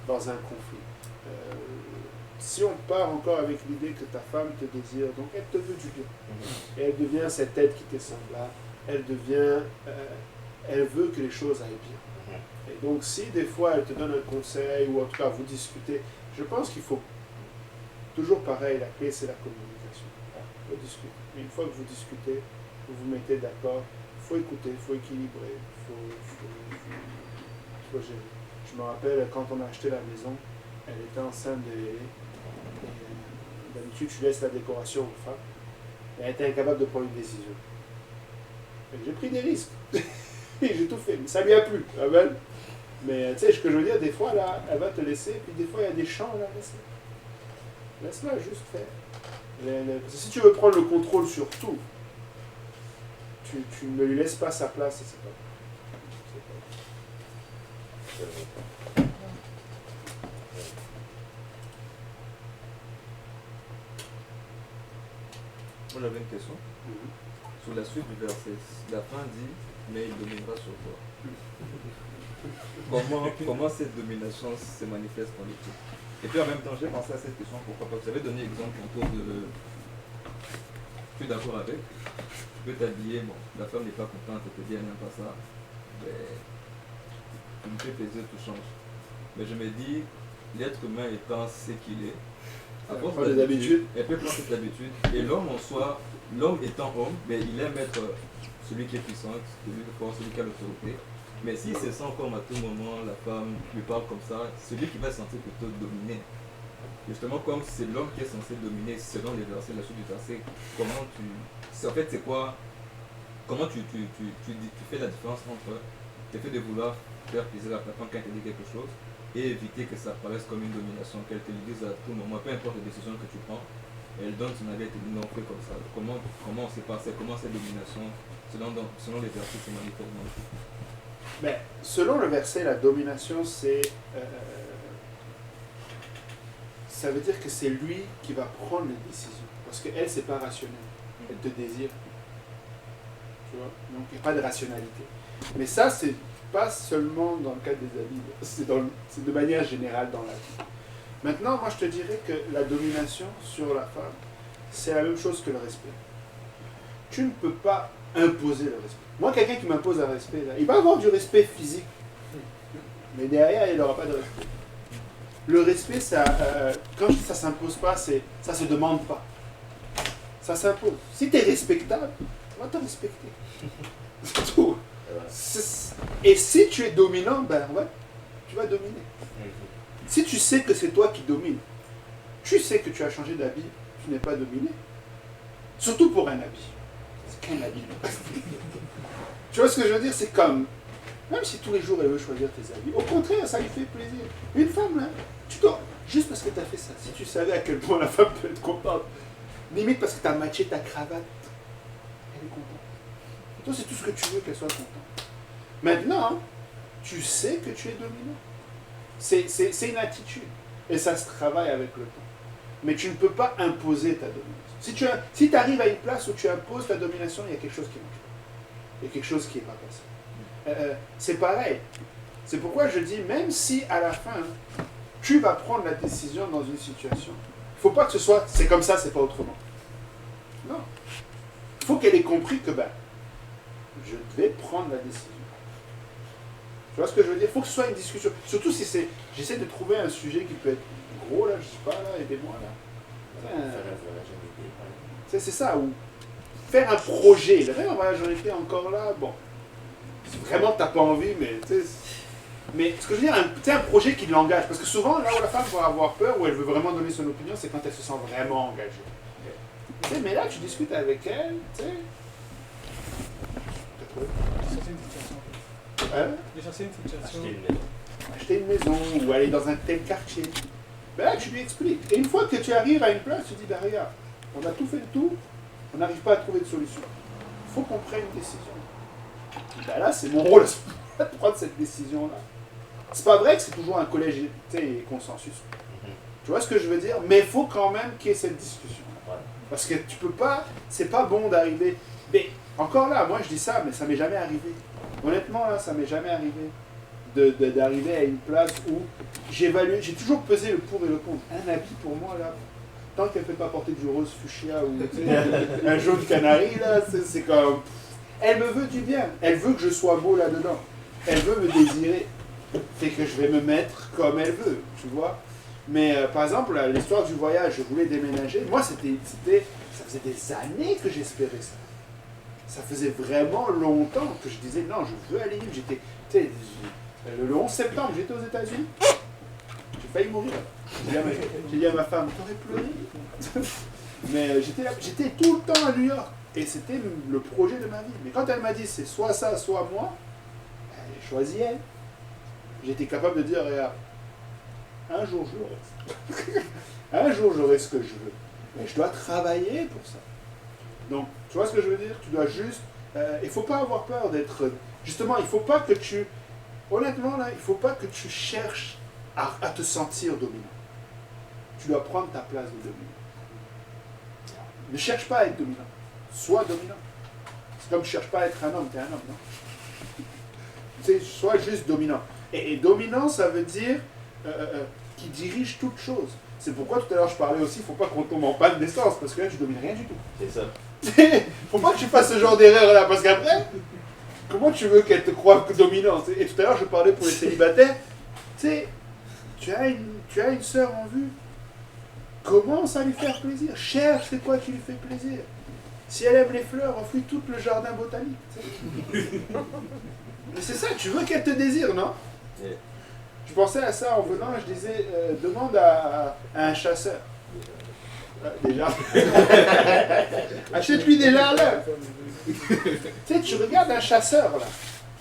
conflit. si on part encore avec l'idée que ta femme te désire, donc elle te veut du bien. Et elle devient cette aide qui t'est semblable. Elle devient, elle veut que les choses aillent bien. Et donc si des fois elle te donne un conseil, ou en tout cas vous discutez, je pense qu'il faut toujours pareil, la clé c'est la communication. Il faut discuter. Et une fois que vous discutez, vous vous mettez d'accord, il faut écouter, il faut équilibrer, il faut gérer. Je me rappelle quand on a acheté la maison, elle était enceinte de Hélé. D'habitude, tu laisses la décoration aux femmes. Elle était incapable de prendre une décision. Et j'ai pris des risques. Et j'ai tout fait. Mais ça lui a plu. Mais tu sais, ce que je veux dire, des fois, là, elle va te laisser. Puis des fois, il y a des champs, là, laisse-la juste faire. Parce que si tu veux prendre le contrôle sur tout, tu ne lui laisses pas sa place. Et c'est pas. Moi j'avais une question. Sur la suite du verset, la fin dit mais il dominera sur toi. Comment cette domination se manifeste dans l'étude? Et puis en même temps, j'ai pensé à cette question, pourquoi pas? Vous avez donné exemple autour de. Je suis d'accord avec. Tu peux t'habiller, bon, la femme n'est pas contente, elle te dit elle n'aime pas ça. Mais tu me fais plaisir, tout change. Mais je me dis, l'être humain étant ce qu'il est, à force d'habitude, elle peut prendre cette habitude. Et l'homme en soi, l'homme étant homme, mais il aime être celui qui est puissant, celui de force, celui qui a l'autorité. Mais s'il se sent comme à tout moment, la femme lui parle comme ça, celui qui va se sentir plutôt dominé. Justement, comme c'est l'homme qui est censé dominer selon les versets, la suite du verset, comment tu. En fait, c'est quoi? Comment tu fais la différence entre le fait de vouloir faire plaisir à la femme quand elle te dit quelque chose et éviter que ça paraisse comme une domination, qu'elle te le dise à tout moment, peu importe les décisions que tu prends, elle donne son avis et te dit non, fais comme ça. Comment on s'est passé, comment cette domination, selon les versets, se manifeste dans le vie? Ben, selon le verset, la domination, c'est. Ça veut dire que c'est lui qui va prendre les décisions. Parce qu'elle, c'est pas rationnel. Elle te désire. Tu vois? Donc, il n'y a pas de rationalité. Mais ça, c'est pas seulement dans le cadre des habits. C'est de manière générale dans la vie. Maintenant, moi, je te dirais que la domination sur la femme, c'est la même chose que le respect. Tu ne peux pas imposer le respect. Moi, quelqu'un qui m'impose un respect, là, il va avoir du respect physique. Mais derrière, il n'aura pas de respect. Le respect, ça, quand je dis ça ne s'impose pas, ça ne se demande pas. Ça s'impose. Si tu es respectable, on va te respecter. C'est tout. Et si tu es dominant, ben ouais, tu vas dominer. Si tu sais que c'est toi qui domines, tu sais que tu as changé d'habit, tu n'es pas dominé. Surtout pour un habit. C'est qu'un habit. Tu vois ce que je veux dire? C'est comme, même si tous les jours elle veut choisir tes habits, au contraire, ça lui fait plaisir. Une femme, là, tu dois, juste parce que tu as fait ça, si tu savais à quel point la femme peut être contente, limite parce que tu as matché ta cravate, elle est contente. Toi, c'est tout ce que tu veux qu'elle soit contente. Maintenant, tu sais que tu es dominant. C'est une attitude. Et ça se travaille avec le temps. Mais tu ne peux pas imposer ta domination. Si tu arrives à une place où tu imposes ta domination, il y a quelque chose qui marche pas. Il y a quelque chose qui n'est pas passé. C'est pareil. C'est pourquoi je dis, même si à la fin, tu vas prendre la décision dans une situation, il ne faut pas que ce soit c'est comme ça, c'est pas autrement. Non. Il faut qu'elle ait compris que je vais prendre la décision. Tu vois ce que je veux dire? Il faut que ce soit une discussion. Surtout si c'est. J'essaie de trouver un sujet qui peut être gros, là, je sais pas, là, aidez-moi, là. C'est ça, ou faire un projet. Le voyage en été encore là, bon. Si vraiment t'as pas envie, mais tu sais. Mais ce que je veux dire, un projet qui l'engage. Parce que souvent, là où la femme va avoir peur, où elle veut vraiment donner son opinion, c'est quand elle se sent vraiment engagée. Tu sais, mais là, tu discutes avec elle, tu sais. Acheter une maison ou aller dans un tel quartier. Ben là, tu lui expliques. Et une fois que tu arrives à une place, tu dis, regarde, on a tout fait le tour, on n'arrive pas à trouver de solution. Il faut qu'on prenne une décision. Ben là, c'est mon rôle de prendre cette décision-là. C'est pas vrai que c'est toujours un collège consensus. Tu vois ce que je veux dire? Mais il faut quand même qu'il y ait cette discussion. Parce que tu peux pas, c'est pas bon d'arriver. Mais encore là, moi je dis ça, mais ça m'est jamais arrivé. Honnêtement, là, ça m'est jamais arrivé d'arriver à une place où j'ai toujours pesé le pour et le contre. Un habit pour moi, là, tant qu'elle ne fait pas porter du rose fuchsia ou tu sais, un jaune canari, là, c'est comme. Elle me veut du bien. Elle veut que je sois beau là-dedans. Elle veut me désirer. Fait que je vais me mettre comme elle veut, tu vois. Mais par exemple, l'histoire du voyage, je voulais déménager. Moi, ça faisait des années que j'espérais ça. Ça faisait vraiment longtemps que je disais non, je veux aller vivre. J'étais, tu sais, le 11 septembre, j'étais aux États-Unis. J'ai failli mourir. J'ai dit à ma femme, t'aurais pleuré. Mais j'étais tout le temps à New York. Et c'était le projet de ma vie. Mais quand elle m'a dit c'est soit ça, soit moi, j'ai choisi elle. J'étais capable de dire, regarde, un jour je l'aurai. Un jour j'aurai ce que je veux. Mais je dois travailler pour ça. Donc, tu vois ce que je veux dire? Tu dois juste... il ne faut pas avoir peur d'être... Justement, il ne faut pas que tu... Honnêtement, là, il ne faut pas que tu cherches à te sentir dominant. Tu dois prendre ta place de dominant. Ne cherche pas à être dominant. Sois dominant. C'est comme tu ne cherches pas à être un homme, tu es un homme, non? Tu sais, sois juste dominant. Et dominant, ça veut dire qui dirige toute chose. C'est pourquoi tout à l'heure je parlais aussi, il ne faut pas qu'on tombe en panne d'essence, parce que là tu ne domines rien du tout. C'est ça. Faut pas que tu fasses ce genre d'erreur là, parce qu'après, comment tu veux qu'elle te croie dominante? Et tout à l'heure je parlais pour les célibataires, tu sais, tu as une sœur en vue, commence à lui faire plaisir, cherche c'est quoi qui lui fait plaisir. Si elle aime les fleurs, offre-lui tout le jardin botanique. Mais c'est ça, tu veux qu'elle te désire, non? Yeah. Je pensais à ça en venant, je disais, demande à un chasseur. Déjà. Achète-lui des larves. Tu sais, tu regardes un chasseur, là.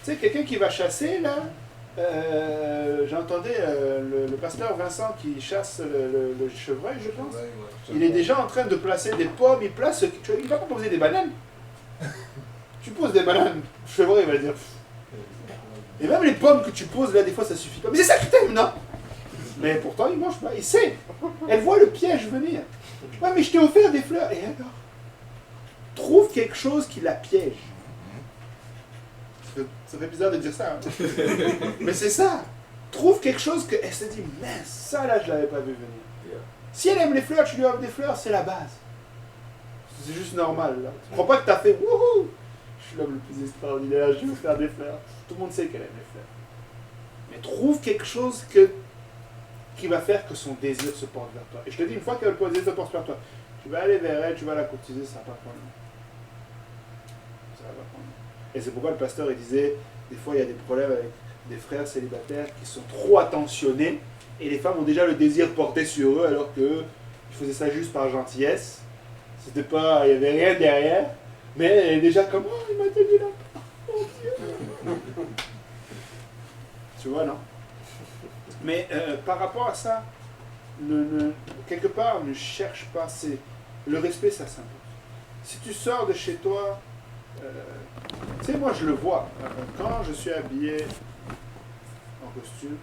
Tu sais, quelqu'un qui va chasser, là. J'entendais le pasteur Vincent qui chasse le chevreuil, je pense. Il est déjà en train de placer des pommes, il ne va pas poser des bananes. Tu poses des bananes, le chevreuil va dire... Et même les pommes que tu poses, là, des fois, ça suffit pas. Mais c'est ça que t'aimes, non? Mais pourtant, il mange pas. Il sait. Elle voit le piège venir. Ouais, mais je t'ai offert des fleurs. Et alors? Trouve quelque chose qui la piège. Ça fait bizarre de dire ça. Hein? Mais c'est ça. Trouve quelque chose qu'elle se dit, mais ça, là, je l'avais pas vu venir. Si elle aime les fleurs, tu lui offres des fleurs, c'est la base. C'est juste normal, là. Tu crois pas que t'as fait, wouhou! Je suis l'homme le plus extraordinaire, je vais faire des fleurs. Tout le monde sait qu'elle aime les fleurs. Mais trouve quelque chose qui va faire que son désir se porte vers toi. Et je te dis, une fois que le désir se porte vers toi, tu vas aller vers elle, tu vas la courtiser, ça va pas prendre long. Ça va pas prendre long. Et c'est pourquoi le pasteur il disait, des fois il y a des problèmes avec des frères célibataires qui sont trop attentionnés et les femmes ont déjà le désir porté sur eux alors qu'eux, ils faisaient ça juste par gentillesse. C'était pas, il n'y avait rien derrière. Mais elle est déjà comme, oh, il m'a tenu là. Oh Dieu. Tu vois, non? Mais par rapport à ça, quelque part, ne cherche pas. Le respect, ça s'impose. Si tu sors de chez toi, tu sais, moi je le vois. Quand je suis habillé en costume,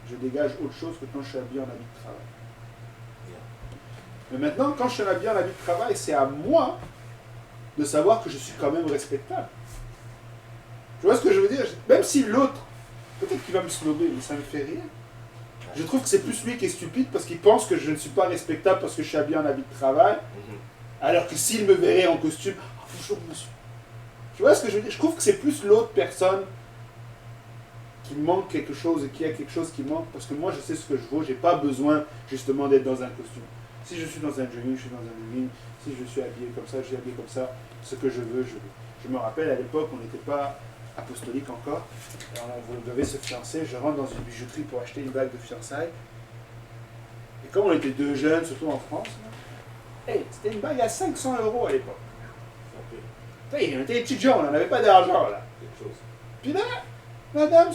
je dégage autre chose que quand je suis habillé en habit de travail. Mais maintenant, quand je suis habillé en habit de travail, c'est à moi de savoir que je suis quand même respectable. Tu vois ce que je veux dire? Même si l'autre, peut-être qu'il va me snober, mais ça ne me fait rien. Je trouve que c'est plus lui qui est stupide parce qu'il pense que je ne suis pas respectable parce que je suis habillé en habit de travail, alors que s'il me verrait en costume, oh, bonjour monsieur. Tu vois ce que je veux dire? Je trouve que c'est plus l'autre personne qui manque quelque chose et qui a quelque chose qui manque, parce que moi je sais ce que je vaux, j'ai pas besoin justement d'être dans un costume. Si je suis dans un jogging, je suis dans un jogging. Si je suis habillé comme ça, je suis habillé comme ça. Ce que je veux, je veux. Je me rappelle, à l'époque, on n'était pas apostolique encore. On devait se fiancer. Je rentre dans une bijouterie pour acheter une bague de fiançailles. Et comme on était deux jeunes, surtout en France, hey, c'était une bague à 500 € à l'époque. Okay. On était des petits gens, on n'avait pas d'argent là. Puis là, madame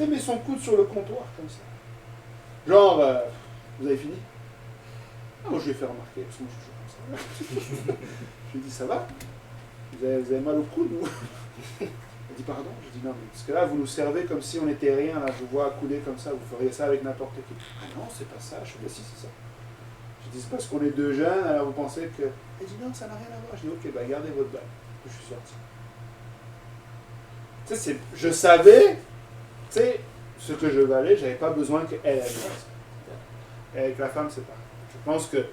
met son coude sur le comptoir comme ça. Genre, vous avez fini? Ah, moi je lui ai fait remarquer, parce que moi je suis toujours comme ça. Je lui ai dit, ça va? Vous avez mal au coude ou? Elle dit, pardon? Je dis, non, mais parce que là, vous nous servez comme si on n'était rien, là, je vous vois couler comme ça, vous feriez ça avec n'importe qui. Ah non, c'est pas ça. Je dis, si, c'est ça. Je dis, c'est parce qu'on est deux jeunes, alors vous pensez que... Elle dit, non, ça n'a rien à voir. Je dis, ok, bah gardez votre bague. Je suis sorti. Tu sais, je savais, tu sais, ce que je valais, j'avais pas besoin qu'elle ait. Et avec la femme, c'est pareil. Je pense que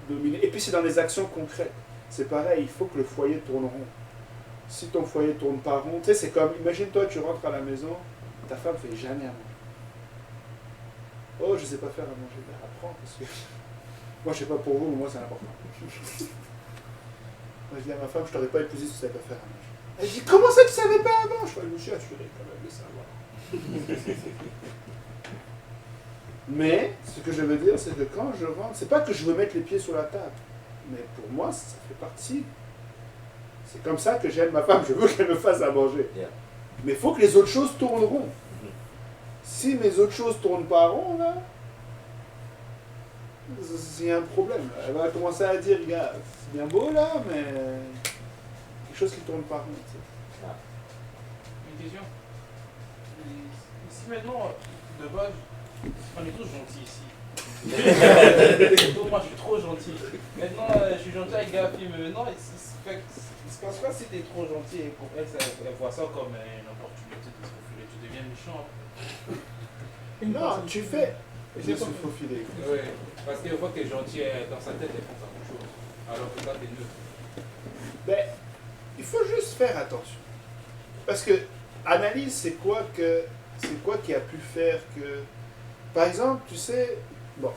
dominer. Et puis c'est dans les actions concrètes. C'est pareil, il faut que le foyer tourne rond. Si ton foyer tourne pas rond, tu sais, c'est comme, imagine-toi, tu rentres à la maison, ta femme fait jamais à manger. Oh, je sais pas faire à manger. Ben, apprends, parce que moi, je sais pas pour vous, mais moi, c'est important. Moi, je dis à ma femme, je t'aurais pas épousé si tu savais pas faire à manger. Elle dit, comment ça, tu savais pas avant? Je me suis assuré quand même de savoir. Mais, ce que je veux dire, c'est que quand je rentre, c'est pas que je veux mettre les pieds sur la table, mais pour moi, ça fait partie. C'est comme ça que j'aime ma femme, je veux qu'elle me fasse à manger. Yeah. Mais il faut que les autres choses tournent rond. Si mes autres choses tournent pas rond, là, il y a un problème. Elle va commencer à dire, gars, c'est bien beau là, mais quelque chose qui tourne pas rond. Tu sais. Une question. Ici maintenant, de base, on est tous gentils ici. Donc moi je suis trop gentil. Maintenant je suis gentil avec Gafi, mais maintenant il se passe quoi si t'es trop gentil et pour elle, elle voit ça comme une opportunité de se faufiler, tu deviens méchant. Non, tu fais. Et Je c'est suis faufilé. Ouais, parce qu'une fois que t'es gentil, dans sa tête elle pense à autre chose. Alors que là t'es neutre. Ben, il faut juste faire attention. Parce que, analyse, c'est quoi qui a pu faire que. Par exemple, tu sais, bon.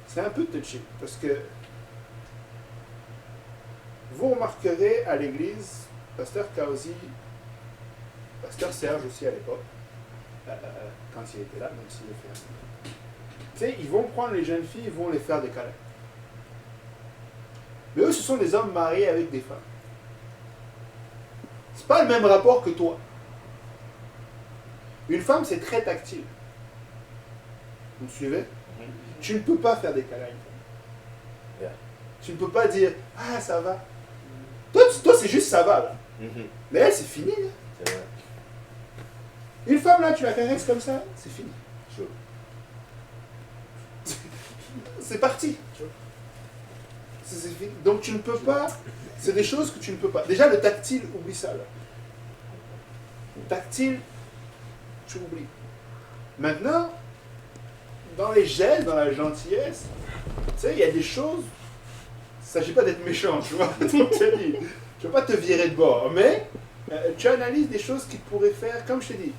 C'est un peu touché. Parce que. Vous remarquerez à l'église, Pasteur Kaosi, Pasteur Serge aussi à l'époque, quand il était là, même s'il le fait. Tu sais, ils vont prendre les jeunes filles, ils vont les faire des câlins. Mais eux, ce sont des hommes mariés avec des femmes. C'est pas le même rapport que toi. Une femme, c'est très tactile. Vous me suivez? Tu ne peux pas faire des câlins à une femme. Yeah. Tu ne peux pas dire « Ah, ça va ». Toi c'est juste « ça va ». Là. Mais elle, c'est fini. Là. C'est vrai. Une femme, là, tu la caresses comme ça, c'est fini. Chaud. C'est parti. C'est fini. Donc tu ne peux pas... C'est des choses que tu ne peux pas... Déjà, le tactile, oublie ça. Là. Le tactile, tu oublies. Maintenant, dans les gestes, dans la gentillesse, tu sais, il y a des choses... Il ne s'agit pas d'être méchant, tu vois. Donc, je ne veux pas te virer de bord, mais tu analyses des choses qui pourraient faire, comme je t'ai dit,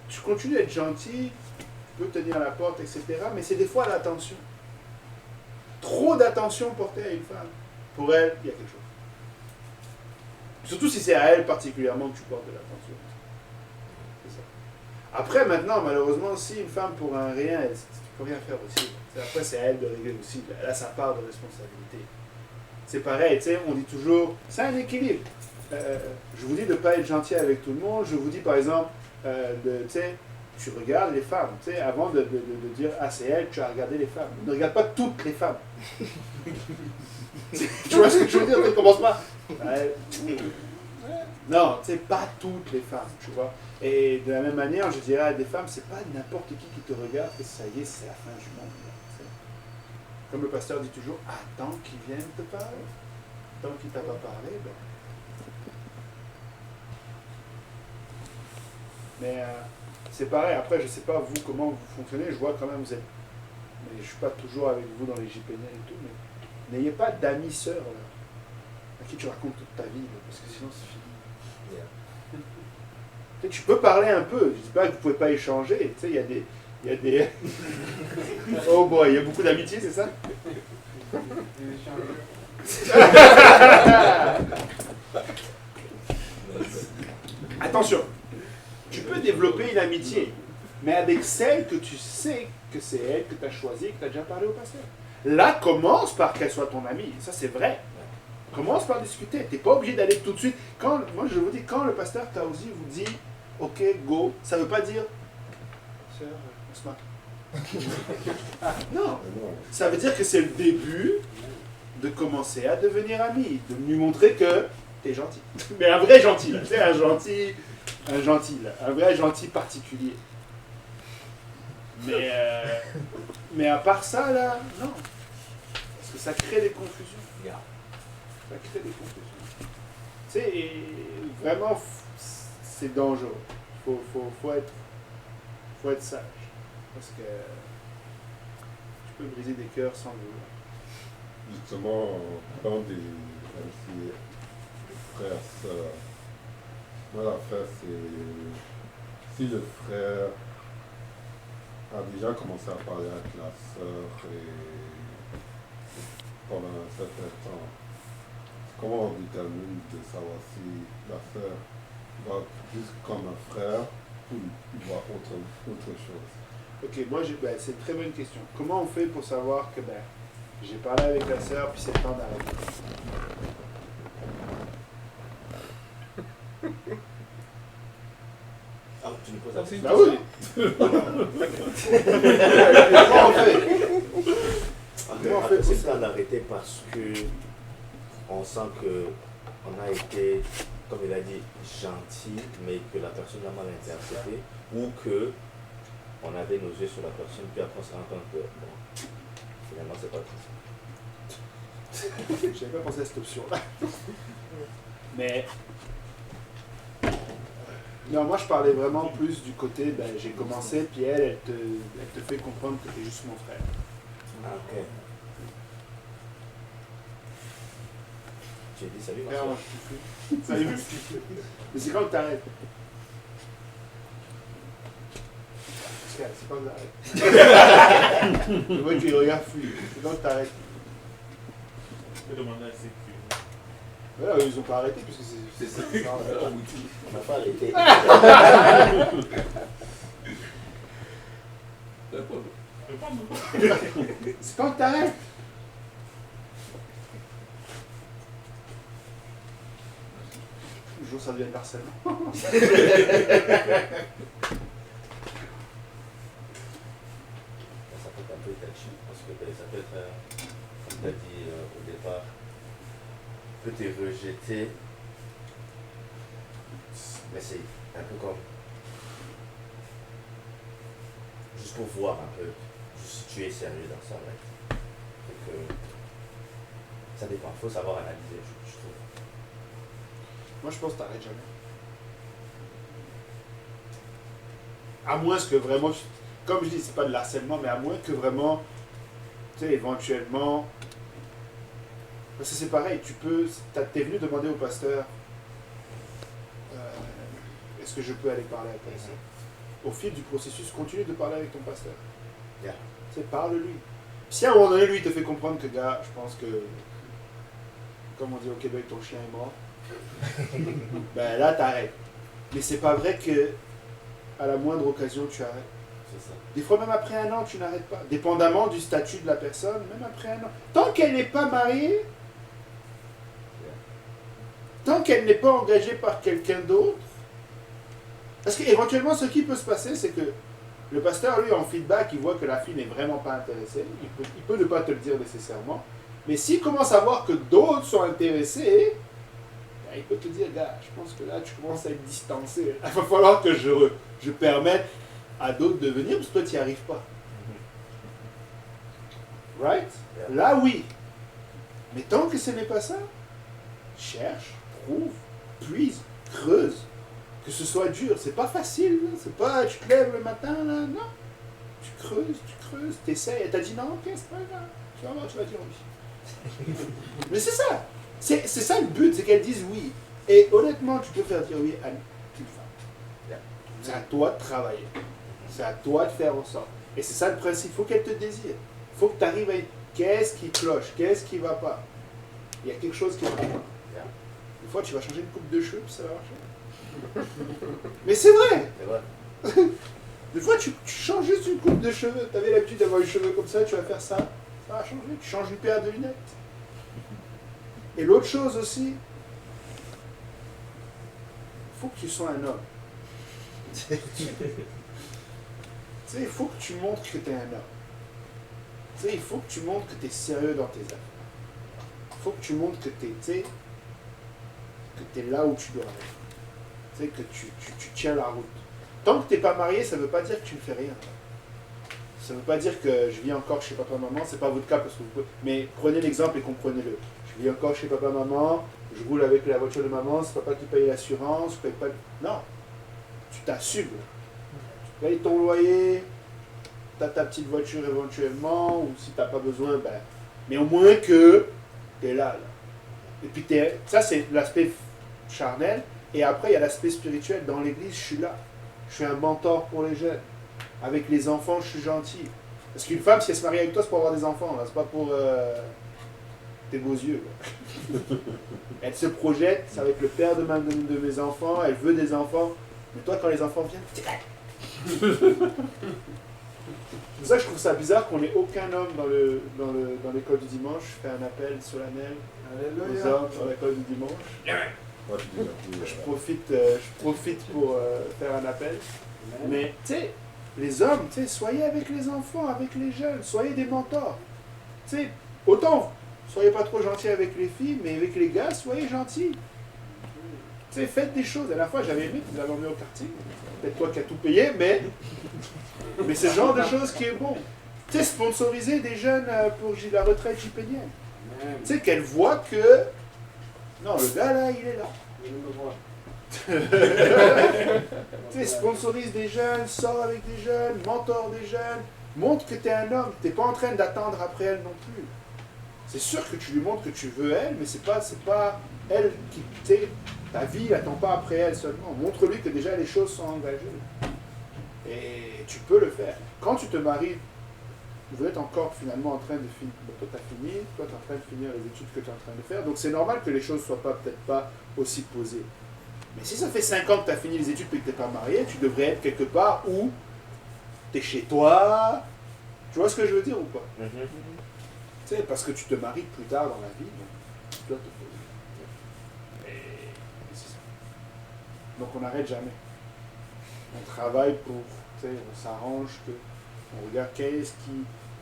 tu continues d'être gentil, tu peux tenir la porte, etc. Mais c'est des fois l'attention. Trop d'attention portée à une femme. Pour elle, il y a quelque chose. Surtout si c'est à elle particulièrement que tu portes de l'attention. C'est ça. Après, maintenant, malheureusement, si une femme pour un rien, tu ne peux rien faire aussi. Après, c'est à elle de régler aussi. Elle a sa part de responsabilité. C'est pareil, tu sais, on dit toujours, c'est un équilibre. Je vous dis de ne pas être gentil avec tout le monde. Je vous dis, par exemple, tu sais, tu regardes les femmes. Tu sais, avant de dire, ah, c'est elle, tu as regardé les femmes. Ne regarde pas toutes les femmes. Tu vois ce que je veux dire? Ne commence pas. Non, tu sais, pas toutes les femmes, tu vois. Et de la même manière, je dirais à des femmes, c'est pas n'importe qui te regarde et ça y est, c'est la fin du monde. Là, comme le pasteur dit toujours, attends qu'ils viennent te parler. Tant qu'il t'a pas parlé, ben. Mais c'est pareil, après, je sais pas vous comment vous fonctionnez, je vois quand même vous êtes. Mais je suis pas toujours avec vous dans les JPN et tout, mais n'ayez pas d'amis sœurs là, à qui tu racontes toute ta vie, là, parce que sinon c'est fini. Yeah. Tu peux parler un peu, je dis pas que vous pouvez pas échanger, tu sais, il y a des... Oh boy, il y a beaucoup d'amitié, c'est ça? Attention, tu peux développer une amitié, mais avec celle que tu sais que c'est elle que tu as choisie, que tu as déjà parlé au pasteur. Là, commence par qu'elle soit ton amie, ça c'est vrai. Commence par discuter, tu n'es pas obligé d'aller tout de suite. Moi je vous dis, quand le pasteur Kaosi vous dit « Ok, go », ça ne veut pas dire « Sœur, on se marie ». Ah, non, ça veut dire que c'est le début de commencer à devenir ami, de lui montrer que tu es gentil. Mais un vrai gentil, tu sais, un gentil, un vrai gentil particulier. Mais à part ça, là, non. Parce que ça crée des confusions. Ça crée des confusions. Tu sais, et vraiment, c'est dangereux. Faut être faut être sage. Parce que tu peux briser des cœurs sans le vouloir. Justement, dans des frères, sœurs, moi l'affaire c'est si le frère a déjà commencé à parler avec la sœur et pendant un certain temps, comment on détermine de savoir si la sœur va plus comme un frère ou il voit autre chose? Ok, moi c'est une très bonne question. Comment on fait pour savoir que j'ai parlé avec la sœur puis c'est le temps d'arrêter? Ah, tu nous poses la question. Bah oui. Comment on fait? Comment on fait pour C'est ça? le temps d'arrêter parce que on sent que on a été, comme il a dit, gentil, mais que la personne a mal interprété, ou que on avait nos yeux sur la personne, puis après on se rend compte que bon, finalement c'est pas tout ça. J'avais pas pensé à cette option-là. Mais non, moi je parlais vraiment plus du côté, j'ai commencé, puis elle te fait comprendre que t'es juste mon frère. Ah, ok. Tu as dit salut, ma Frère, soeur. moi je suis fou. Ça y est, mais c'est quand que t'arrêtes. C'est quand que t'arrêtes. Je vois que tu regardes fuir. C'est quand que t'arrêtes. Je vais demander à ceux qui... Voilà, ils ont pas arrêté puisque c'est ça. On n'a pas arrêté. C'est quand que t'arrêtes. Toujours ça devient harcèlement. Ça peut être un peu touchy parce que ça peut être, comme tu as dit au départ, peut te rejeter, mais c'est un peu comme juste pour voir un peu si tu es sérieux dans ça. Ouais. Donc, ça dépend, il faut savoir analyser, je trouve. Moi je pense que t'arrêtes jamais. À moins que vraiment, comme je dis, c'est pas de l'harcèlement, mais à moins que vraiment, tu sais, éventuellement. Parce que c'est pareil, t'es venu demander au pasteur, est-ce que je peux aller parler avec personne? Au fil du processus, continue de parler avec ton pasteur. Yeah. Tu sais, parle-lui. Si à un moment donné, lui, il te fait comprendre que, gars, je pense que, comme on dit au Québec, ton chien est mort, ben là, t'arrêtes. Mais c'est pas vrai que, à la moindre occasion, tu arrêtes. C'est ça. Des fois, même après un an, tu n'arrêtes pas. Dépendamment du statut de la personne, même après un an. Tant qu'elle n'est pas mariée, tant qu'elle n'est pas engagée par quelqu'un d'autre, parce qu'éventuellement, ce qui peut se passer, c'est que le pasteur, lui, en feedback, il voit que la fille n'est vraiment pas intéressée. Il peut ne pas te le dire nécessairement. Mais s'il commence à voir que d'autres sont intéressés, ben, il peut te dire, gars, je pense que là, tu commences à être distancé. Il va falloir que je permette à d'autres de venir, parce que toi, tu n'y arrives pas. Right? Là, oui. Mais tant que ce n'est pas ça, cherche, trouve, puise, creuse. Que ce soit dur, c'est pas facile. Là. C'est pas, tu te lèves le matin, là, non. Tu creuses, t'essayes. Elle t'a dit non, ok, c'est pas grave. Tu vas voir, tu vas dire oui. Mais c'est ça. C'est ça le but, c'est qu'elle dise oui. Et honnêtement, tu peux faire dire oui à une femme. C'est à toi de travailler. C'est à toi de faire en sorte. Et c'est ça le principe. Il faut qu'elle te désire. Il faut que tu arrives à... Qu'est-ce qui cloche? Qu'est-ce qui va pas? Il y a quelque chose qui va pas. Des fois, tu vas changer une coupe de cheveux, puis ça va marcher. Mais c'est vrai! C'est vrai. Des fois, tu changes juste une coupe de cheveux. Tu avais l'habitude d'avoir les cheveux comme ça, tu vas faire ça. Ça va changer. Tu changes une paire de lunettes. Et l'autre chose aussi, il faut que tu sois un homme. Tu sais, il faut que tu montres que tu es un homme. Tu sais, il faut que tu montres que tu es sérieux dans tes affaires. Il faut que tu montres que tu es là où tu dois être. Tu sais, que tu tiens la route. Tant que tu n'es pas marié, ça ne veut pas dire que tu ne fais rien. Ça ne veut pas dire que je vis encore chez papa, maman. C'est pas votre cas parce que vous pouvez. Mais prenez l'exemple et comprenez-le. Je vis encore chez papa, maman. Je roule avec la voiture de maman. C'est papa qui paye l'assurance. Je paye pas. Non. Tu t'assumes. Tu paye ton loyer, t'as ta petite voiture éventuellement, ou si t'as pas besoin, ben, mais au moins que t'es là. Et puis ça c'est l'aspect charnel, et après il y a l'aspect spirituel. Dans l'église, je suis là. Je suis un mentor pour les jeunes. Avec les enfants, je suis gentil. Parce qu'une femme, si elle se marie avec toi, c'est pour avoir des enfants, là. C'est pas pour tes beaux yeux. Là. Elle se projette, ça va être le père de mes enfants, elle veut des enfants. Mais toi, quand les enfants viennent, c'est pour ça que je trouve ça bizarre qu'on n'ait aucun homme dans l'école du dimanche. Je fais un appel solennel aux hommes dans l'école du dimanche. Moi, je dis la pluie, Je profite pour faire un appel. Mais tu sais, les hommes, tu sais, soyez avec les enfants, avec les jeunes, soyez des mentors. Tu sais, autant, soyez pas trop gentils avec les filles, mais avec les gars, soyez gentils. Tu sais, faites des choses. À la fois, j'avais aimé que vous avez emmené au quartier. Peut-être toi qui as tout payé, mais c'est ce genre de choses qui est bon. Tu sais, sponsoriser des jeunes pour la retraite jipénienne. Tu sais, qu'elles voient que, non, le gars là, il est là. Tu sais, sponsorise des jeunes, sors avec des jeunes, mentor des jeunes, montre que tu es un homme, tu n'es pas en train d'attendre après elle non plus. C'est sûr que tu lui montres que tu veux elle, mais c'est pas elle qui, tu sais, ta vie n'attend pas après elle seulement. Montre-lui que déjà les choses sont engagées. Et tu peux le faire. Quand tu te maries, vous êtes encore finalement en train de finir, toi tu as fini, toi tu es en train de finir les études que tu es en train de faire, donc c'est normal que les choses ne soient peut-être pas aussi posées. Mais si ça fait 5 ans que tu as fini les études et que tu n'es pas marié, tu devrais être quelque part où tu es chez toi. Tu vois ce que je veux dire ou pas? Tu sais, parce que tu te maries plus tard dans la vie, donc tu dois te poser. Et c'est ça. Donc on n'arrête jamais. On travaille pour, tu sais, on s'arrange, on regarde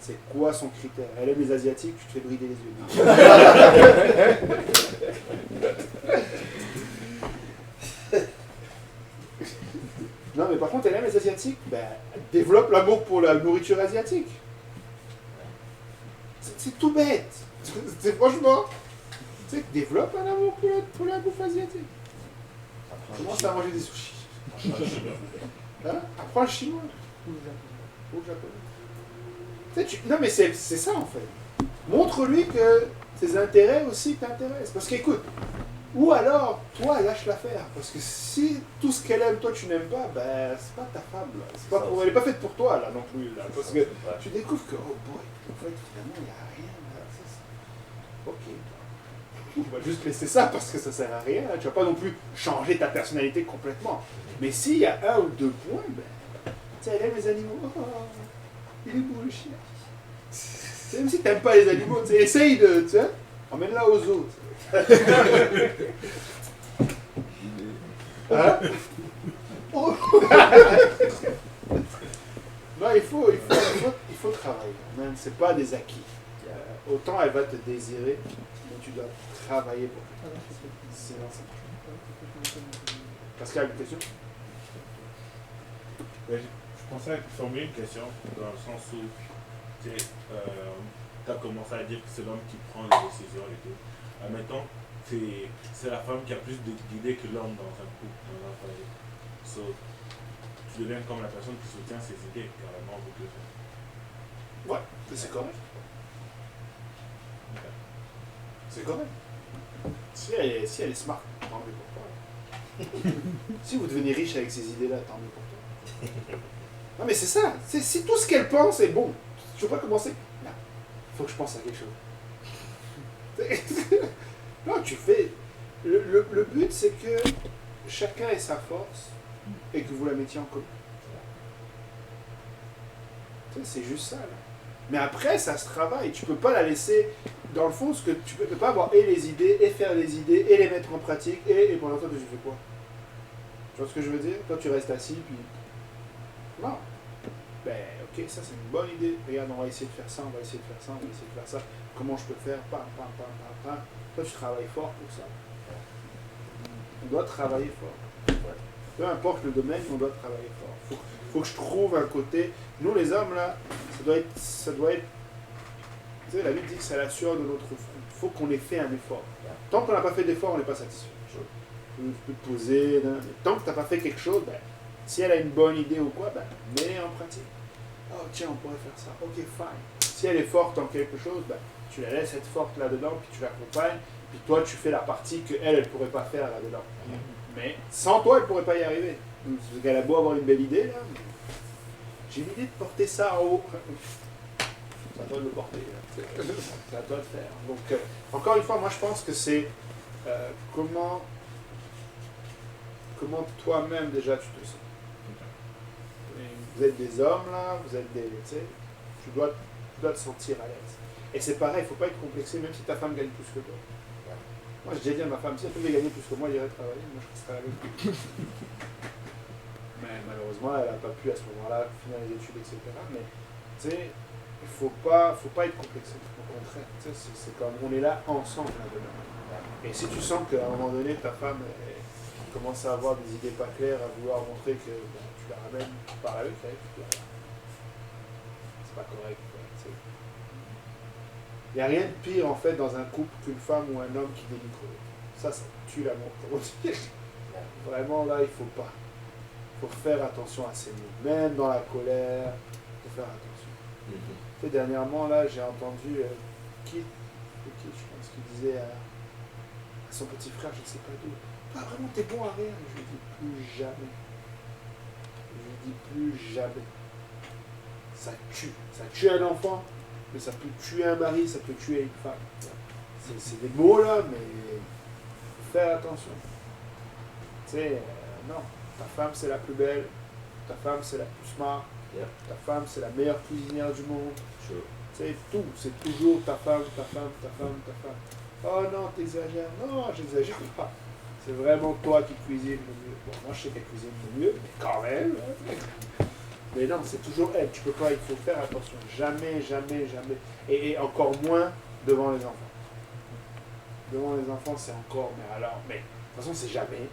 c'est quoi son critère. Elle aime les Asiatiques, tu te fais brider les yeux. Non, mais par contre, elle aime les Asiatiques, ben, développe l'amour pour la nourriture asiatique. C'est tout bête. C'est franchement, tu sais, développe un amour pour la bouffe asiatique. Commence à manger des sushis. Hein? Apprends le chinois. Ou le japonais. Non, mais c'est ça en fait. Montre-lui que tes intérêts aussi t'intéressent. Parce qu'écoute, ou alors, toi, lâche l'affaire. Parce que si tout ce qu'elle aime, toi, tu n'aimes pas, ben, c'est pas ta femme, là. Elle n'est pas faite pour toi, là, non plus. Là, parce que tu découvres que, oh boy, en fait, finalement, il n'y a rien, là. Ok. On va juste laisser ça parce que ça sert à rien. Tu vas pas non plus changer ta personnalité complètement. Mais s'il y a un ou deux points, ben, tu sais, elle aime les animaux. Oh, il est beau, le chien. Même si tu n'aimes pas les animaux, tu sais, essaye de, tu sais, emmène-la aux autres. Hein? Oh. Non, il faut travailler. C'est pas des acquis. Autant elle va te désirer, mais tu dois travailler pour ça. Sinon, ça marche pas. Pascal, une question? Je pensais à formuler une question dans le sens où tu as commencé à dire que c'est l'homme qui prend les décisions et tout. Admettons, c'est la femme qui a plus d'idées que l'homme dans un couple, dans un foyer. So, tu deviens comme la personne qui soutient ses idées, carrément, avec le fait. Ouais, c'est correct. Okay. C'est correct. Si elle est smart, tant mieux pour toi. Si vous devenez riche avec ces idées-là, tant mieux pour toi. Non mais c'est ça. Si tout ce qu'elle pense est bon, je ne veux pas commencer. Non, il faut que je pense à quelque chose. Non, tu fais... Le but, c'est que chacun ait sa force et que vous la mettiez en commun. C'est juste ça, là. Mais après, ça se travaille. Tu peux pas la laisser... Dans le fond, ce que tu peux pas avoir et les idées, et faire les idées, et les mettre en pratique, et pendant toi, tu fais quoi? Tu vois ce que je veux dire? Toi, tu restes assis, puis... Non. Ben, ok, ça, c'est une bonne idée. Regarde, on va essayer de faire ça, on va essayer de faire ça, on va essayer de faire ça. Comment je peux faire? Pam, pam, pam, pam, pam. Toi, tu travailles fort pour ça. On doit travailler fort. Peu importe le domaine, on doit travailler fort. Faut que je trouve un côté... Nous, les hommes, là, ça doit être... Tu sais, la Bible dit que c'est la sueur de notre front. Il faut qu'on ait fait un effort. Tant qu'on n'a pas fait d'effort, on n'est pas satisfait. Tu peux te poser... Mais tant que tu n'as pas fait quelque chose, ben, Si elle a une bonne idée ou quoi, ben, mets-les en pratique. Oh tiens, on pourrait faire ça. Ok, fine. Si elle est forte en quelque chose, ben, tu la laisses être forte là-dedans, puis tu l'accompagnes, puis toi, tu fais la partie qu'elle ne pourrait pas faire là-dedans. Mais sans toi, elle ne pourrait pas y arriver. Parce qu'elle a beau avoir une belle idée, là, mais j'ai l'idée de porter ça en haut. C'est à toi de le porter. Là. C'est à toi de faire. Donc, encore une fois, moi, je pense que c'est comment toi-même, déjà, tu te sens. Vous êtes des hommes, là, vous êtes des... Tu sais, tu dois te sentir à l'aise. Et c'est pareil, il ne faut pas être complexé, même si ta femme gagne plus que toi. Moi, j'ai déjà dit à ma femme, si elle pouvait gagner plus que moi, elle irait travailler. Moi, je serais avec lui. Mais malheureusement, elle n'a pas pu à ce moment-là finir les études, etc. Mais, tu sais, il ne faut pas être complexé. Au contraire, tu sais, c'est comme on est là ensemble là-dedans. Et si tu sens qu'à un moment donné, ta femme commence à avoir des idées pas claires, à vouloir montrer que tu la ramènes, tu parles avec elle, c'est pas correct. Il n'y a rien de pire en fait dans un couple qu'une femme ou un homme qui dénigre l'autre. Ça tue l'amour. Vraiment là, il faut pas. Il faut faire attention à ces mots. Même dans la colère, il faut faire attention. Tu sais, dernièrement là, j'ai entendu je pense qu'il disait à son petit frère, je ne sais pas d'où, ah, vraiment t'es bon à rien. Je lui dis plus jamais. Je lui dis plus jamais. Ça tue. Ça tue un enfant. Mais ça peut tuer un mari, ça peut tuer une femme. C'est des mots là, mais faut faire attention. Tu sais, non, ta femme c'est la plus belle, ta femme c'est la plus smart, ta femme c'est la meilleure cuisinière du monde. Tu sais, tout, c'est toujours ta femme, ta femme, ta femme, ta femme. Oh non, t'exagères. Non, j'exagère pas. C'est vraiment toi qui cuisines le mieux. Bon, moi je sais qu'elle cuisine le mieux, mais quand même. Mais non, c'est toujours elle. Tu peux pas, il faut faire attention. Jamais, jamais, jamais. Et encore moins devant les enfants. Devant les enfants, c'est encore. Mais de toute façon, c'est jamais.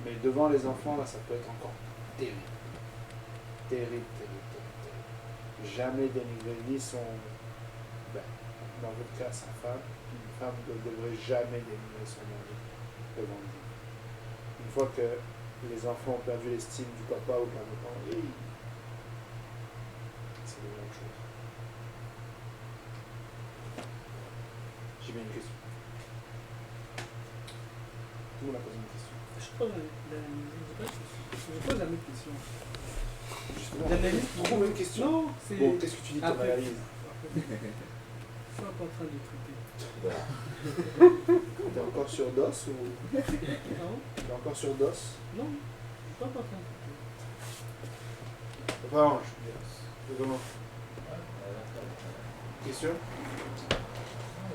Mais devant les enfants, là, ça peut être encore terrible. Terrible. Jamais dénigrer ni son. Dans votre cas, sa femme. Une femme ne devrait jamais dénigrer son mari devant les enfants. Une fois que les enfants ont perdu l'estime du papa ou de la maman, c'est la même chose. J'ai bien une question. Tout le monde a posé une question. Je pose la même question. Justement, J'analyse trouve une question. Non, c'est. Bon, qu'est-ce que tu dis de ton Après. analyse? Je suis encore en train de traiter. T'es encore sur DOS ou. Non, T'es encore sur DOS? non, je suis pas encore en train de traiter. Vraiment, je veux dire. Comment? Question?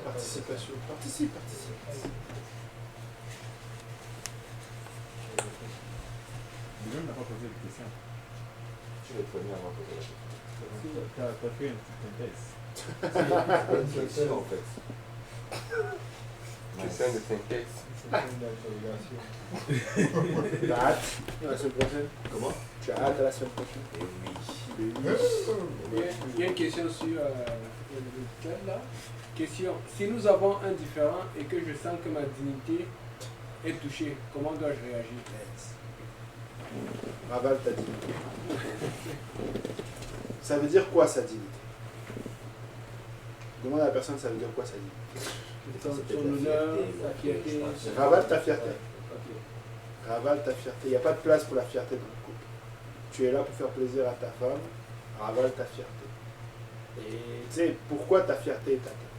Participation. Participe. Guillaume n'a pas posé de question. Tu es le premier à avoir posé la question. T'as fait une petite synthèse. C'est une question en fait. Question de synthèse. T'as hâte à la semaine prochaine? Comment? Tu as hâte à la semaine prochaine? Et oui. Il y a une question sur le médical là. Question. Si nous avons un différend et que je sens que ma dignité est touchée, comment dois-je réagir? Ravale ta dignité. Ça veut dire quoi sa dignité? Demande à la personne, ça veut dire quoi sa dignité? Son honneur, sa fierté. Ravale ta fierté. Ok. Ravale ta fierté. Il n'y a pas de place pour la fierté dans le couple. Tu es là pour faire plaisir à ta femme. Ravale ta fierté. Et tu sais, pourquoi ta fierté est à toi?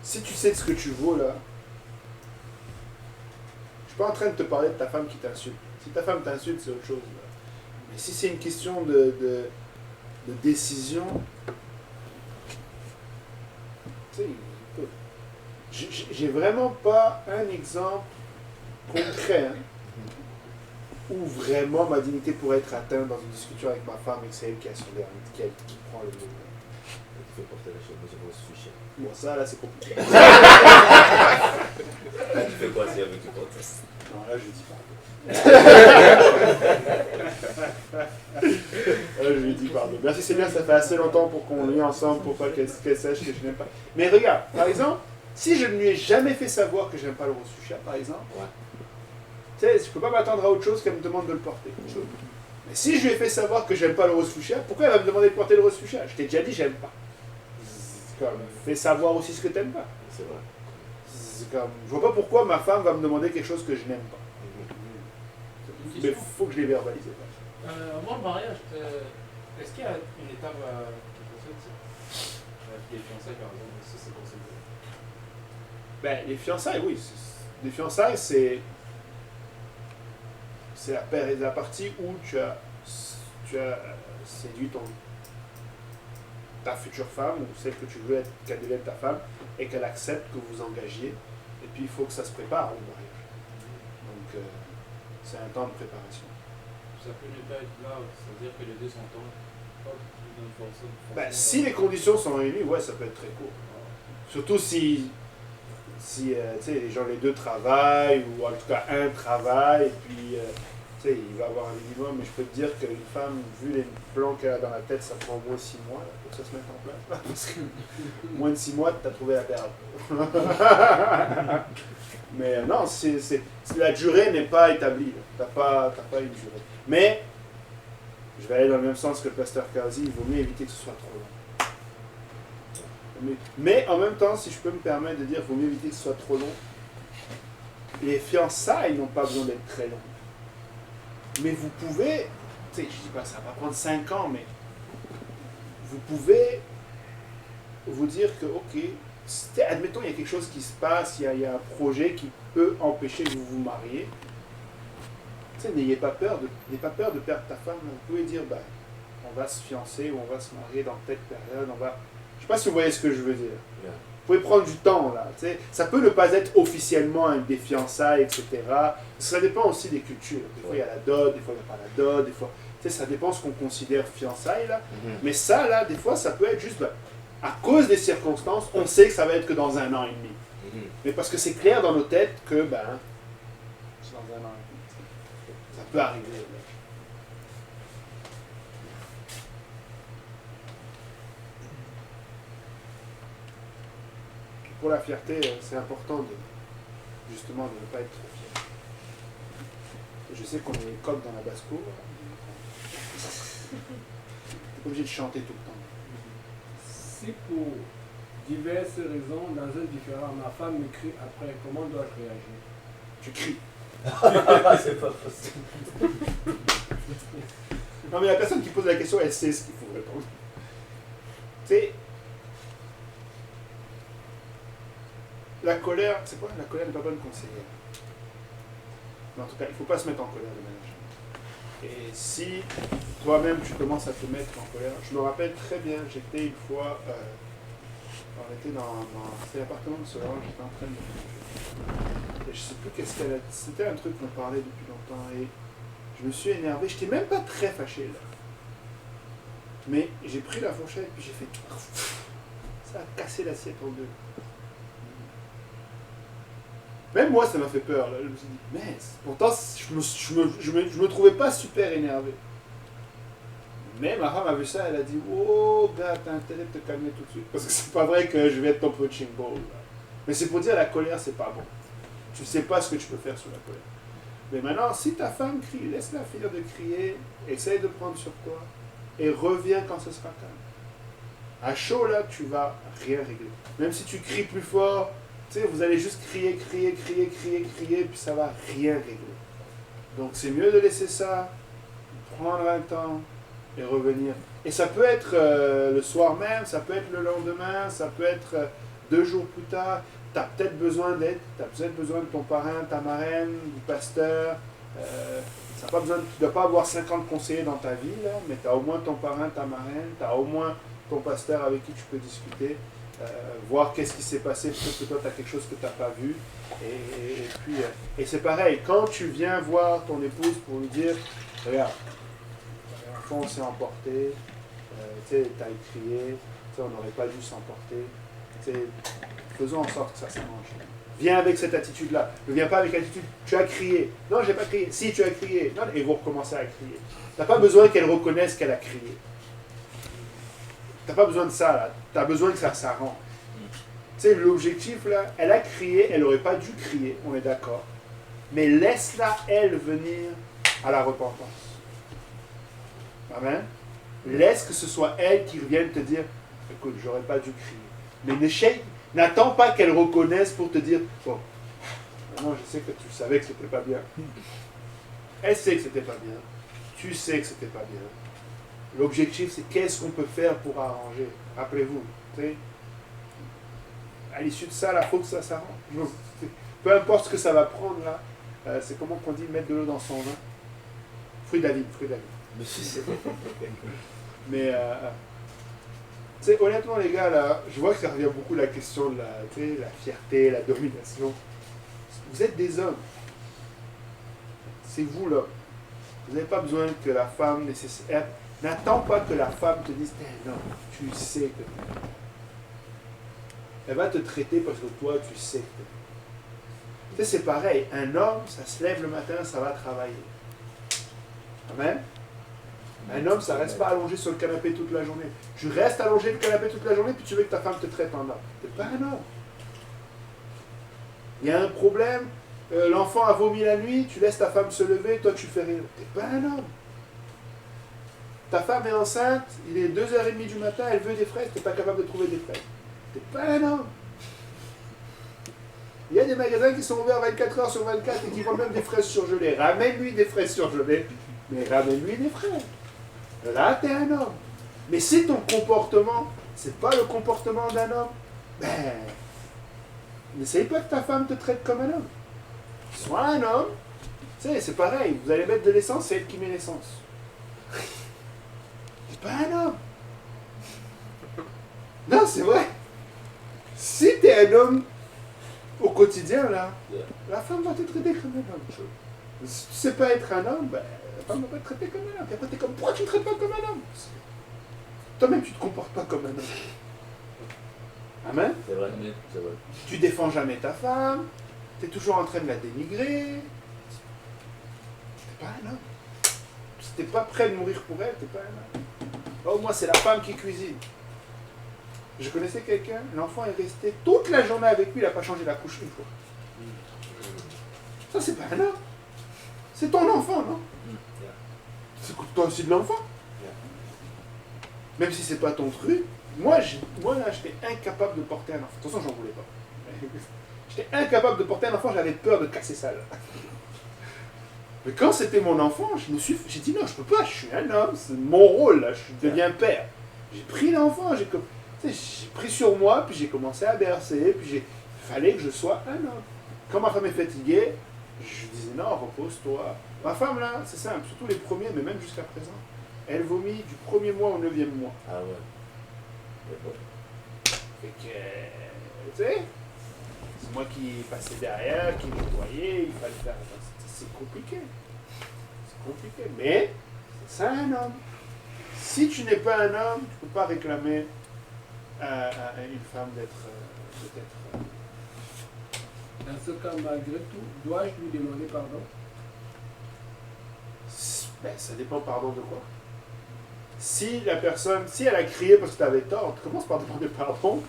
Si tu sais de ce que tu vaux là, je suis pas en train de te parler de ta femme qui t'insulte. Si ta femme t'insulte, c'est autre chose. Là. Mais si c'est une question de décision, tu sais, écoute, j'ai vraiment pas un exemple concret où vraiment ma dignité pourrait être atteinte dans une discussion avec ma femme et que c'est elle qui a son dernier, qui prend le mot. Tu fais porter la chose, je vais se ficher. Bon, ça là c'est compliqué. Tu fais quoi si avec du contexte? Non, là je dis pardon. Je lui dis pardon. Merci Seigneur, ça fait assez longtemps pour qu'on lit ensemble pour pas qu'elle sache que je n'aime pas. Mais regarde, par exemple, si je ne lui ai jamais fait savoir que j'aime pas le roast fuchsia, par exemple, Tu sais, je peux pas m'attendre à autre chose qu'elle me demande de le porter. Mais si je lui ai fait savoir que j'aime pas le rose fuchsia, pourquoi elle va me demander de porter le rose fuchsia? Je t'ai déjà dit j'aime pas. C'est comme, fais savoir aussi ce que t'aimes pas. C'est vrai. C'est comme, je vois pas pourquoi ma femme va me demander quelque chose que je n'aime pas. Une Mais question. faut que je les verbalise. Avant le mariage, est-ce qu'il y a une étape qui procède les fiançailles par exemple, si c'est possible? Ben, les fiançailles, oui. Les fiançailles, c'est la partie où tu as séduit ta future femme ou celle que tu veux être, qu'elle devienne ta femme et qu'elle accepte que vous engagiez. Et puis il faut que ça se prépare au mariage. Donc c'est un temps de préparation. Ça peut ne pas être là, c'est-à-dire que les deux s'entendent. Ben, si les conditions sont réunies, ouais, ça peut être très court. Surtout si tu sais, les deux travaillent, ou en tout cas un travaille, et puis tu sais, il va avoir un minimum, mais je peux te dire qu'une femme, vu les plans qu'elle a dans la tête, ça prend au moins 6 mois là, pour que ça se mette en place. Parce que moins de 6 mois, tu as trouvé la perle. Mais non, la durée n'est pas établie. Tu n'as pas une durée. Mais, je vais aller dans le même sens que le pasteur Kazi, il vaut mieux éviter que ce soit trop long. Mais en même temps, si je peux me permettre de dire qu'il vaut mieux éviter que ce soit trop long, les fiançailles n'ont pas besoin d'être très longues. Mais vous pouvez, tu sais, je dis pas que ça va prendre 5 ans, mais vous pouvez vous dire que, ok, admettons il y a quelque chose qui se passe, il y a un projet qui peut empêcher que vous vous mariez. Tu sais, n'ayez pas peur de perdre ta femme. Vous pouvez dire, bah, on va se fiancer ou on va se marier dans telle période, Je sais pas si vous voyez ce que je veux dire. Yeah. Vous pouvez prendre du temps là. Tu sais. Ça peut ne pas être officiellement des fiançailles, etc. Ça dépend aussi des cultures. Des fois il y a la dot, des fois il n'y a pas la dot, des fois. Tu sais, ça dépend ce qu'on considère fiançailles là. Mais ça là, des fois, ça peut être juste, bah, à cause des circonstances, on sait que ça va être que dans 1 an et demi. Mais parce que c'est clair dans nos têtes que, ben, c'est dans 1 an et demi. Ça peut arriver. Là. Pour la fierté, c'est important justement de ne pas être trop fier. Je sais qu'on est coq dans la basse-cour. T'es pas obligé de chanter tout le temps. Si pour diverses raisons, dans un différent, ma femme me crie après, comment dois-je réagir? Tu cries. C'est pas possible. Non mais la personne qui pose la question, elle sait ce qu'il faut répondre. Tu sais, la colère, c'est quoi? La colère n'est pas bonne conseillère. Mais en tout cas, il ne faut pas se mettre en colère de manière générale. Et si toi-même tu commences à te mettre en colère, je me rappelle très bien, j'étais une fois, on était dans c'était l'appartement de Solange, j'étais en train de... Et je ne sais plus qu'est-ce qu'elle a dit, c'était un truc qu'on parlait depuis longtemps, et je me suis énervé, je n'étais même pas très fâché là. Mais j'ai pris la fourchette, puis j'ai fait... Ça a cassé l'assiette en deux. Même moi, ça m'a fait peur. Là. Je me suis dit, mais pourtant, je me trouvais pas super énervé. Mais ma femme a vu ça, elle a dit, oh, gars, t'as intérêt de te calmer tout de suite. Parce que c'est pas vrai que je vais être ton punching ball. Là. Mais c'est pour dire, la colère, c'est pas bon. Tu sais pas ce que tu peux faire sous la colère. Mais maintenant, si ta femme crie, laisse-la finir de crier, essaye de prendre sur toi, et reviens quand ce sera calme. À chaud, là, tu vas rien régler. Même si tu cries plus fort, tu sais, vous allez juste crier, puis ça va rien régler. Donc c'est mieux de laisser ça, prendre un temps et revenir. Et ça peut être le soir même, ça peut être le lendemain, ça peut être 2 jours plus tard. Tu as peut-être besoin d'aide, tu as peut-être besoin de ton parrain, ta marraine, du pasteur. Tu ne dois pas avoir 50 conseillers dans ta vie, là, mais tu as au moins ton parrain, ta marraine, tu as au moins ton pasteur avec qui tu peux discuter. Voir qu'est-ce qui s'est passé, peut-être que toi tu as quelque chose que tu n'as pas vu. Et c'est pareil, quand tu viens voir ton épouse pour lui dire, regarde, l'enfant on s'est emporté, tu sais, tu as crié, on n'aurait pas dû s'emporter, faisons en sorte que ça s'arrange. Viens avec cette attitude-là, ne viens pas avec l'attitude, tu as crié, non j'ai pas crié, si tu as crié, non, et vous recommencez à crier. Tu n'as pas besoin qu'elle reconnaisse qu'elle a crié. Tu n'as pas besoin de ça, là. Tu as besoin que ça s'arrange. Tu sais, l'objectif, là, elle a crié, elle n'aurait pas dû crier, on est d'accord. Mais laisse-la, elle, venir à la repentance. Amen. Laisse que ce soit elle qui revienne te dire, écoute, j'aurais pas dû crier. Mais n'attends pas qu'elle reconnaisse pour te dire, bon, maintenant je sais que tu savais que c'était pas bien. Elle sait que c'était pas bien. Tu sais que c'était pas bien. L'objectif, c'est qu'est-ce qu'on peut faire pour arranger. Rappelez-vous, tu sais, à l'issue de ça, il faut que ça s'arrange. Peu importe ce que ça va prendre, là, c'est comment qu'on dit, mettre de l'eau dans son vin. Fruit de la vie. Mais, tu sais, honnêtement, les gars, là, je vois que ça revient beaucoup la question de la fierté, la domination. Vous êtes des hommes. C'est vous, là. Vous n'avez pas besoin que la femme nécessaire. N'attends pas que la femme te dise, non, tu sais que. Elle va te traiter parce que toi, tu sais que. Tu sais, c'est pareil. Un homme, ça se lève le matin, ça va travailler. Amen. Un homme, ça ne reste pas allongé sur le canapé toute la journée. Tu restes allongé le canapé toute la journée, puis tu veux que ta femme te traite en homme. Tu n'es pas un homme. Il y a un problème, l'enfant a vomi la nuit, tu laisses ta femme se lever, toi tu fais rien. Tu n'es pas un homme. Ta femme est enceinte, il est 2h30 du matin, elle veut des fraises, tu n'es pas capable de trouver des fraises. Tu n'es pas un homme. Il y a des magasins qui sont ouverts 24h/24 et qui vendent même des fraises surgelées. Ramène-lui des fraises surgelées, mais ramène-lui des fraises. Là, tu es un homme. Mais si ton comportement, c'est pas le comportement d'un homme, ben, n'essaye pas que ta femme te traite comme un homme. Sois un homme. Tu sais, c'est pareil, vous allez mettre de l'essence, c'est elle qui met l'essence. T'es pas un homme. Non, c'est vrai. Si t'es un homme au quotidien, là, la femme va te traiter comme un homme. Si tu sais pas être un homme, ben, la femme va pas te traiter comme un homme. Et après, t'es comme, pourquoi tu ne traites pas comme un homme? Toi-même, tu te comportes pas comme un homme. Amen? C'est vrai, c'est vrai. Tu défends jamais ta femme, tu es toujours en train de la dénigrer. T'es pas un homme. Si t'es pas prêt de mourir pour elle, t'es pas un homme. Oh, moi, c'est la femme qui cuisine. Je connaissais quelqu'un, l'enfant est resté toute la journée avec lui, il n'a pas changé la couche une fois. Ça, c'est pas un homme. C'est ton enfant, non? C'est toi aussi de l'enfant. Même si c'est pas ton truc. Moi, là, j'étais incapable de porter un enfant. Attention, j'en voulais pas. J'étais incapable de porter un enfant, j'avais peur de casser ça là. Mais quand c'était mon enfant, j'ai dit non, je peux pas, je suis un homme, c'est mon rôle là, je deviens père. J'ai pris l'enfant, j'ai pris sur moi, puis j'ai commencé à bercer, puis il fallait que je sois un homme. Quand ma femme est fatiguée, je disais non, repose-toi. Ma femme là, c'est simple, surtout les premiers, mais même jusqu'à présent, elle vomit du 1er mois au 9e mois. Ah ouais. Fait que, tu sais, c'est moi qui passais derrière, qui nettoyais, il fallait faire. C'est compliqué. C'est compliqué. Mais, c'est ça un homme. Si tu n'es pas un homme, tu ne peux pas réclamer à une femme d'être. Dans ce cas, malgré tout, dois-je lui demander pardon? Ben, ça dépend, pardon de quoi. Si la personne, si elle a crié parce que tu avais tort, tu commences par demander pardon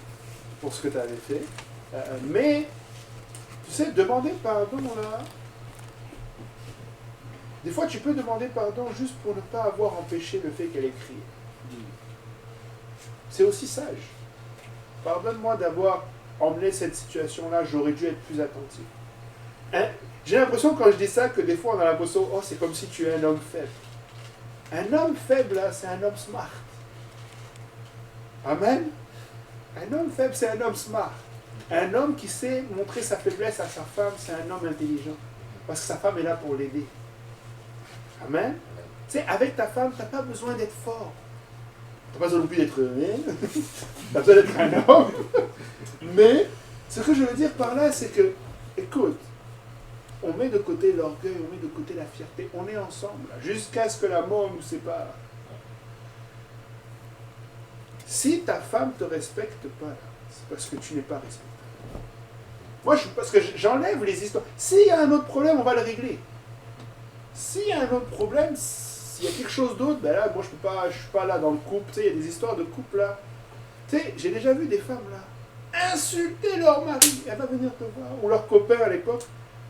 pour ce que tu avais fait. Mais, tu sais, demander pardon, là, des fois tu peux demander pardon juste pour ne pas avoir empêché le fait qu'elle ait crié. C'est aussi sage. Pardonne-moi d'avoir emmené cette situation-là, j'aurais dû être plus attentif. Hein? J'ai l'impression quand je dis ça que des fois on a l'impression, oh c'est comme si tu es un homme faible. Un homme faible, là, c'est un homme smart. Amen. Un homme faible, c'est un homme smart. Un homme qui sait montrer sa faiblesse à sa femme, c'est un homme intelligent. Parce que sa femme est là pour l'aider. Amen. Tu sais, avec ta femme, tu n'as pas besoin d'être fort. Tu n'as pas besoin non plus d'être... tu as besoin d'être un homme. Mais, ce que je veux dire par là, c'est que, écoute, on met de côté l'orgueil, on met de côté la fierté, on est ensemble, jusqu'à ce que la mort nous sépare. Si ta femme ne te respecte pas, c'est parce que tu n'es pas respectable. Moi, parce que j'enlève les histoires. S'il y a un autre problème, on va le régler. S'il y a un autre problème, s'il y a quelque chose d'autre, ben là, moi, je suis pas là dans le couple. Tu sais, il y a des histoires de couple là. Tu sais, j'ai déjà vu des femmes là insulter leur mari. Elle va venir te voir, ou leur copain à l'époque.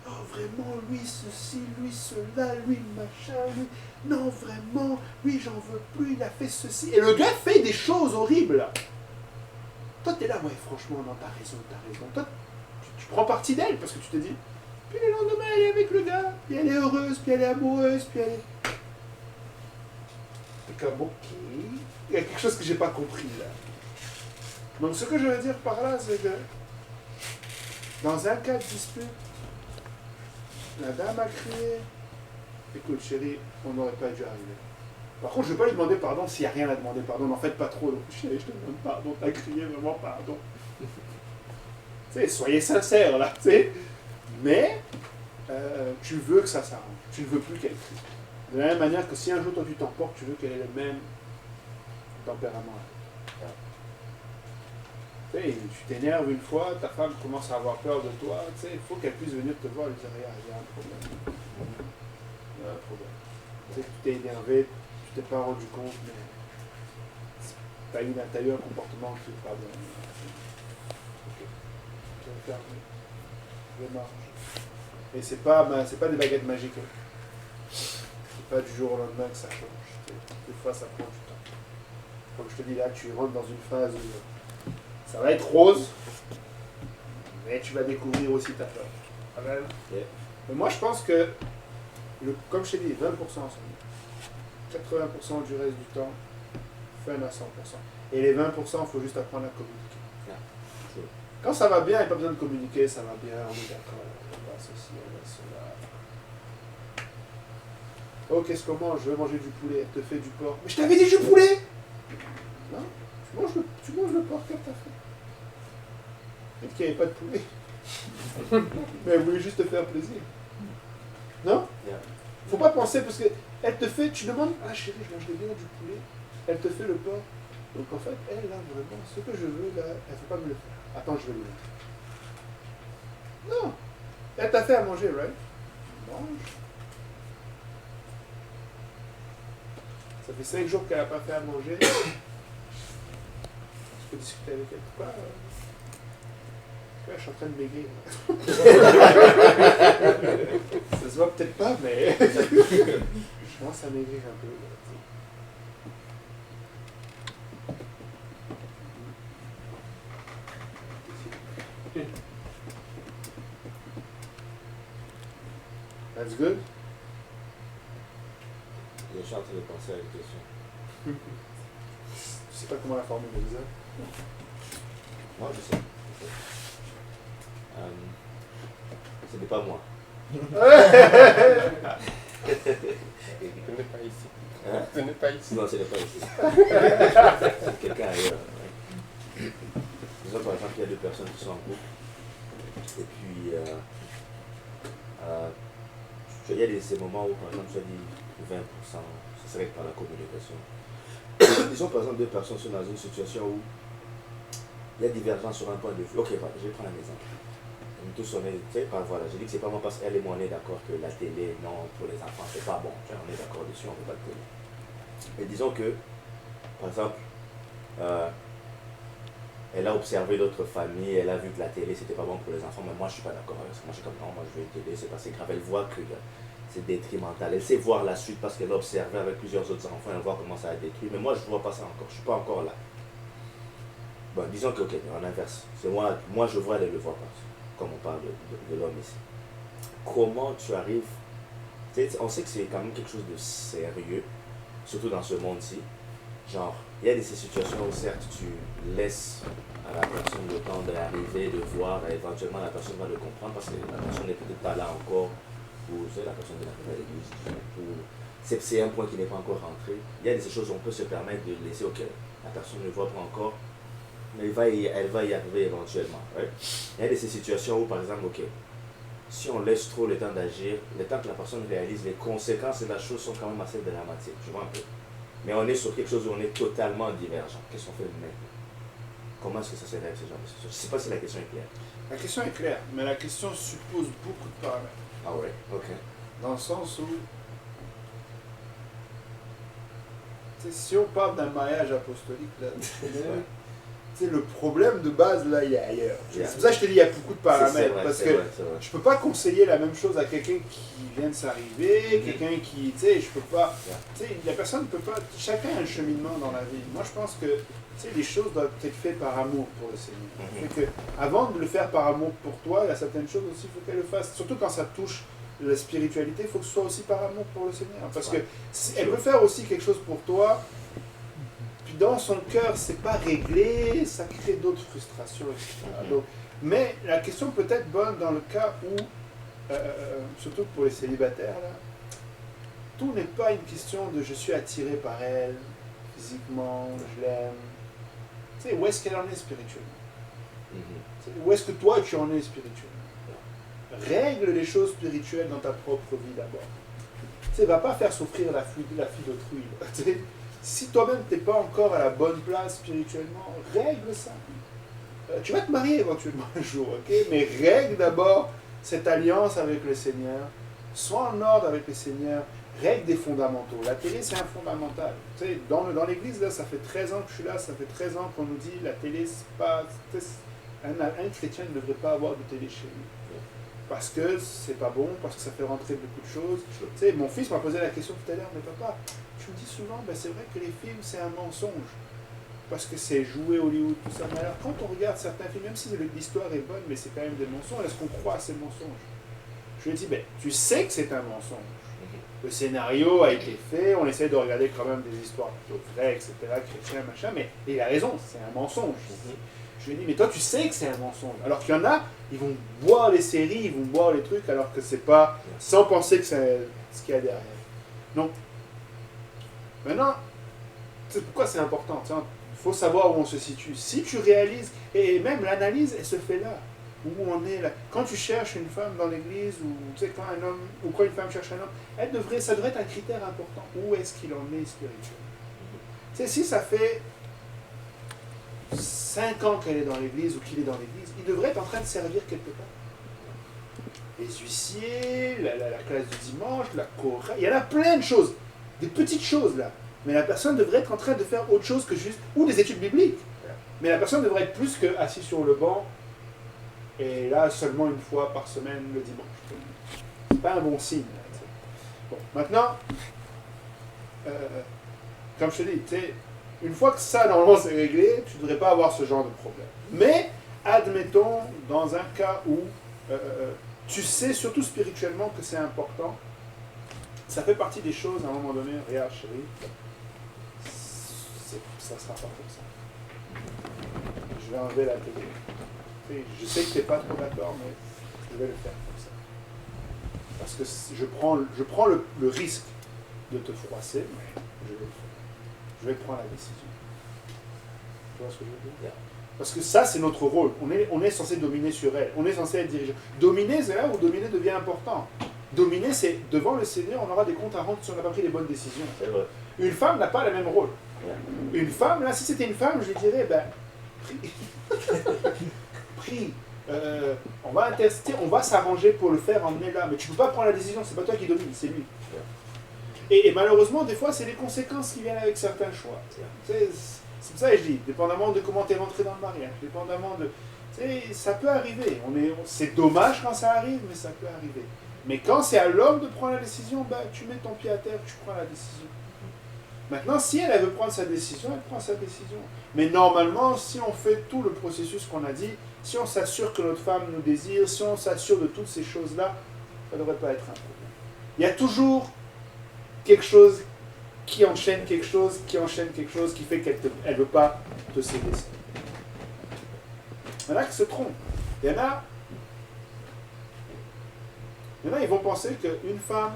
Oh, vraiment, lui ceci, lui cela, lui machin, lui... Non, vraiment, lui, j'en veux plus, il a fait ceci. Et le gars fait des choses horribles. Toi, t'es là, ouais, franchement, non, t'as raison. Toi, tu prends parti d'elle parce que tu te dis, puis le lendemain, elle est avec le gars, puis elle est heureuse, puis elle est amoureuse, puis elle est... T'es comme, ok, il y a quelque chose que j'ai pas compris, là. Donc, ce que je veux dire par là, c'est que dans un cas de dispute, la dame a crié, écoute chérie, on n'aurait pas dû arriver. Par contre, je ne vais pas lui demander pardon s'il n'y a rien à demander pardon, n'en faites pas trop. Donc, chérie, je te demande pardon, t'as crié vraiment pardon. Tu sais, soyez sincères là, tu sais. Mais tu veux que ça s'arrange, tu ne veux plus qu'elle crie. De la même manière que si un jour toi tu t'emportes, tu veux qu'elle ait le même tempérament. Tu sais, tu t'énerves une fois, ta femme commence à avoir peur de toi, tu sais, il faut qu'elle puisse venir te voir et dire, il y a un problème. Il y a un problème. Tu sais, tu t'es énervé, tu t'es pas rendu compte, mais tu as eu un comportement qui n'est pas bon. Ok. Je vais fermer. Je marche. Et c'est pas des baguettes magiques. Hein. C'est pas du jour au lendemain que ça change. Des fois, ça prend du temps. Comme je te dis là, tu rentres dans une phase où ça va être rose, mais tu vas découvrir aussi ta peur. Yeah. Mais moi, je pense que, comme je t'ai dit, 20% ensemble. 80% du reste du temps, fun à 100%. Et les 20%, il faut juste apprendre à communiquer. Yeah. Quand ça va bien, il n'y a pas besoin de communiquer, ça va bien, on est d'accord, on va ceci, on va cela. Oh, qu'est-ce qu'on mange? Je veux manger du poulet, elle te fait du porc. Mais je t'avais dit du poulet! Non? Tu manges le porc, qu'elle t'a fait? Peut-être qu'il n'y avait pas de poulet. Mais elle voulait juste te faire plaisir. Non? Faut pas penser parce qu'elle te fait, tu demandes, ah chérie, je mangerais bien du poulet. Elle te fait le porc. Donc en fait, elle, là, vraiment, ce que je veux, là, elle ne faut pas me le faire. Attends, je vais le mettre. Non. Elle t'a fait à manger, right? Mange. Ça fait 5 jours qu'elle n'a pas fait à manger. Je peux discuter avec elle. Pourquoi? Je suis en train de maigrir. Ça se voit peut-être pas, mais je commence à maigrir un peu. That's good? Je suis en train de penser à une question. Je sais pas comment la formuler, Lisa. Moi, je sais. Ce n'est pas moi. Ce n'est pas ici. Hein? Ce n'est pas ici. Non, ce n'est pas ici. C'est quelqu'un ailleurs. Ouais. Disons par exemple qu'il y a deux personnes qui sont en couple. Et puis, il y a ces moments où, par exemple, tu as dit 20%, ce serait par la communication. Disons par exemple deux personnes sont dans une situation où il y a divergence sur un point de vue. Ok, voilà, je vais prendre un exemple. Tous on est, tu sais, voilà, je dis que c'est pas moi parce qu'elle et moi on est d'accord que la télé, non, pour les enfants, c'est pas bon. Tu vois, on est d'accord dessus, on ne veut pas de télé. Mais disons que, par exemple, elle a observé d'autres familles, elle a vu que la télé c'était pas bon pour les enfants, mais moi je suis pas d'accord avec ça. Moi je suis comme non, moi je veux une télé, c'est pas si grave. Elle voit que c'est détrimental. Elle sait voir la suite parce qu'elle a observé avec plusieurs autres enfants, elle voit comment ça a détruit. Mais moi je vois pas ça encore, je suis pas encore là. Bon, disons que, ok, en inverse, c'est moi je vois, elle ne le voit pas, comme on parle de l'homme ici. Comment tu arrives, on sait que c'est quand même quelque chose de sérieux, surtout dans ce monde-ci. Genre, il y a ces situations où certes tu laisses à la personne le temps d'arriver, de voir, et éventuellement la personne va le comprendre parce que la personne n'est peut-être pas là encore, ou la personne de la l'église, c'est un point qui n'est pas encore rentré. Il y a des choses où on peut se permettre de laisser, ok, la personne ne le voit pas encore, mais elle va y arriver éventuellement. Right? Il y a ces situations où, par exemple, ok, si on laisse trop le temps d'agir, le temps que la personne réalise, les conséquences de la chose sont quand même assez dramatiques, tu vois un peu. Mais on est sur quelque chose où on est totalement divergent. Qu'est-ce qu'on fait maintenant? Comment est-ce que ça se règle ce genre de situation? Je ne sais pas si la question est claire. La question est claire, mais la question suppose beaucoup de paramètres. Ah ouais, ok. Dans le sens où, si on parle d'un mariage apostolique, là, tu sais, le problème de base, là, il est ailleurs. Yeah. C'est pour ça que je te dis, il y a beaucoup de paramètres. C'est vrai, parce c'est que vrai, c'est vrai. je peux pas conseiller la même chose à quelqu'un qui vient de s'arriver, quelqu'un qui, tu sais, je peux pas, tu sais, la personne ne peut pas, chacun a un cheminement dans la vie. Moi, je pense que, tu sais, les choses doivent être faites par amour pour le Seigneur. Fait que, avant de le faire par amour pour toi, il y a certaines choses aussi, il faut qu'elle le fasse. Surtout quand ça touche la spiritualité, il faut que ce soit aussi par amour pour le Seigneur. Parce que elle veut faire aussi quelque chose pour toi, puis dans son cœur, c'est pas réglé, ça crée d'autres frustrations, etc. Donc, mais la question peut être bonne dans le cas où, surtout pour les célibataires, là, tout n'est pas une question de je suis attiré par elle, physiquement, je l'aime. Tu sais, où est-ce qu'elle en est spirituellement? Tu sais, où est-ce que toi tu en es spirituellement? Règle les choses spirituelles dans ta propre vie d'abord. Tu sais, va pas faire souffrir la fille d'autrui. Tu sais, si toi-même t'es pas encore à la bonne place spirituellement, règle ça. Tu vas te marier éventuellement un jour, ok? Mais règle d'abord cette alliance avec le Seigneur. Sois en ordre avec le Seigneur. Règle des fondamentaux. La télé, c'est un fondamental. Tu sais, dans l'église, là, ça fait 13 ans que je suis là, ça fait 13 ans qu'on nous dit la télé, c'est pas... Un chrétien ne devrait pas avoir de télé chez lui. Parce que c'est pas bon, parce que ça fait rentrer beaucoup de choses. Tu sais, mon fils m'a posé la question tout à l'heure, mais papa, tu me dis souvent, ben, c'est vrai que les films, c'est un mensonge. Parce que c'est joué Hollywood, tout ça. Mais alors, quand on regarde certains films, même si l'histoire est bonne, mais c'est quand même des mensonges, est-ce qu'on croit à ces mensonges? Je lui ai dit, ben, tu sais que c'est un mensonge. Le scénario a été fait, on essaie de regarder quand même des histoires plutôt vraies, etc., chrétiens, machin, mais il a raison, c'est un mensonge. Je lui ai dit, mais toi tu sais que c'est un mensonge. Alors qu'il y en a, ils vont boire les séries, ils vont boire les trucs, alors que c'est pas, sans penser que c'est ce qu'il y a derrière. Donc, maintenant, c'est pourquoi c'est important. Il faut savoir où on se situe. Si tu réalises, et même l'analyse, elle se fait là, où on est là. Quand tu cherches une femme dans l'église, ou tu sais, quand un homme, ou quand une femme cherche un homme, ça devrait être un critère important. Où est-ce qu'il en est spirituellement? Tu sais, si ça fait 5 ans qu'elle est dans l'église ou qu'il est dans l'église, il devrait être en train de servir quelque part. Les huissiers, la classe du dimanche, la chorale, il y en a plein de choses, des petites choses là. Mais la personne devrait être en train de faire autre chose que juste, ou des études bibliques. Mais la personne devrait être plus que assis sur le banc, et là seulement une fois par semaine le dimanche. C'est pas un bon signe. Là, bon, maintenant, comme je te dis, tu sais, une fois que ça, normalement, c'est réglé, tu ne devrais pas avoir ce genre de problème. Mais, admettons, dans un cas où tu sais, surtout spirituellement, que c'est important, ça fait partie des choses, à un moment donné, regarde, chérie, ça ne sera pas comme ça. Je vais enlever la télé. Je sais que tu n'es pas trop d'accord, mais je vais le faire comme ça. Parce que je prends le risque de te froisser, mais je vais le faire. Je vais prendre la décision. Tu vois ce que je veux dire? Parce que ça, c'est notre rôle. On est censé dominer sur elle. On est censé être dirigeant. Dominer, c'est là où dominer devient important. Dominer, c'est devant le Seigneur, on aura des comptes à rendre si on n'a pas pris les bonnes décisions. C'est vrai. Une femme n'a pas le même rôle. Une femme, là, si c'était une femme, je lui dirais, ben, prie. Prie. On va intester, on va s'arranger pour le faire, emmener là. Mais tu ne peux pas prendre la décision, c'est pas toi qui domine, c'est lui. Et malheureusement, des fois, c'est les conséquences qui viennent avec certains choix. C'est pour ça que je dis, dépendamment de comment tu es rentré dans le mariage, dépendamment de... Ça peut arriver. C'est dommage quand ça arrive, mais ça peut arriver. Mais quand c'est à l'homme de prendre la décision, ben, tu mets ton pied à terre, tu prends la décision. Maintenant, si elle veut prendre sa décision, elle prend sa décision. Mais normalement, si on fait tout le processus qu'on a dit, si on s'assure que notre femme nous désire, si on s'assure de toutes ces choses-là, ça ne devrait pas être un problème. Il y a toujours quelque chose qui enchaîne quelque chose, qui fait qu'elle ne veut pas te céder. Il y en a qui se trompent. Il y en a, ils vont penser qu'une femme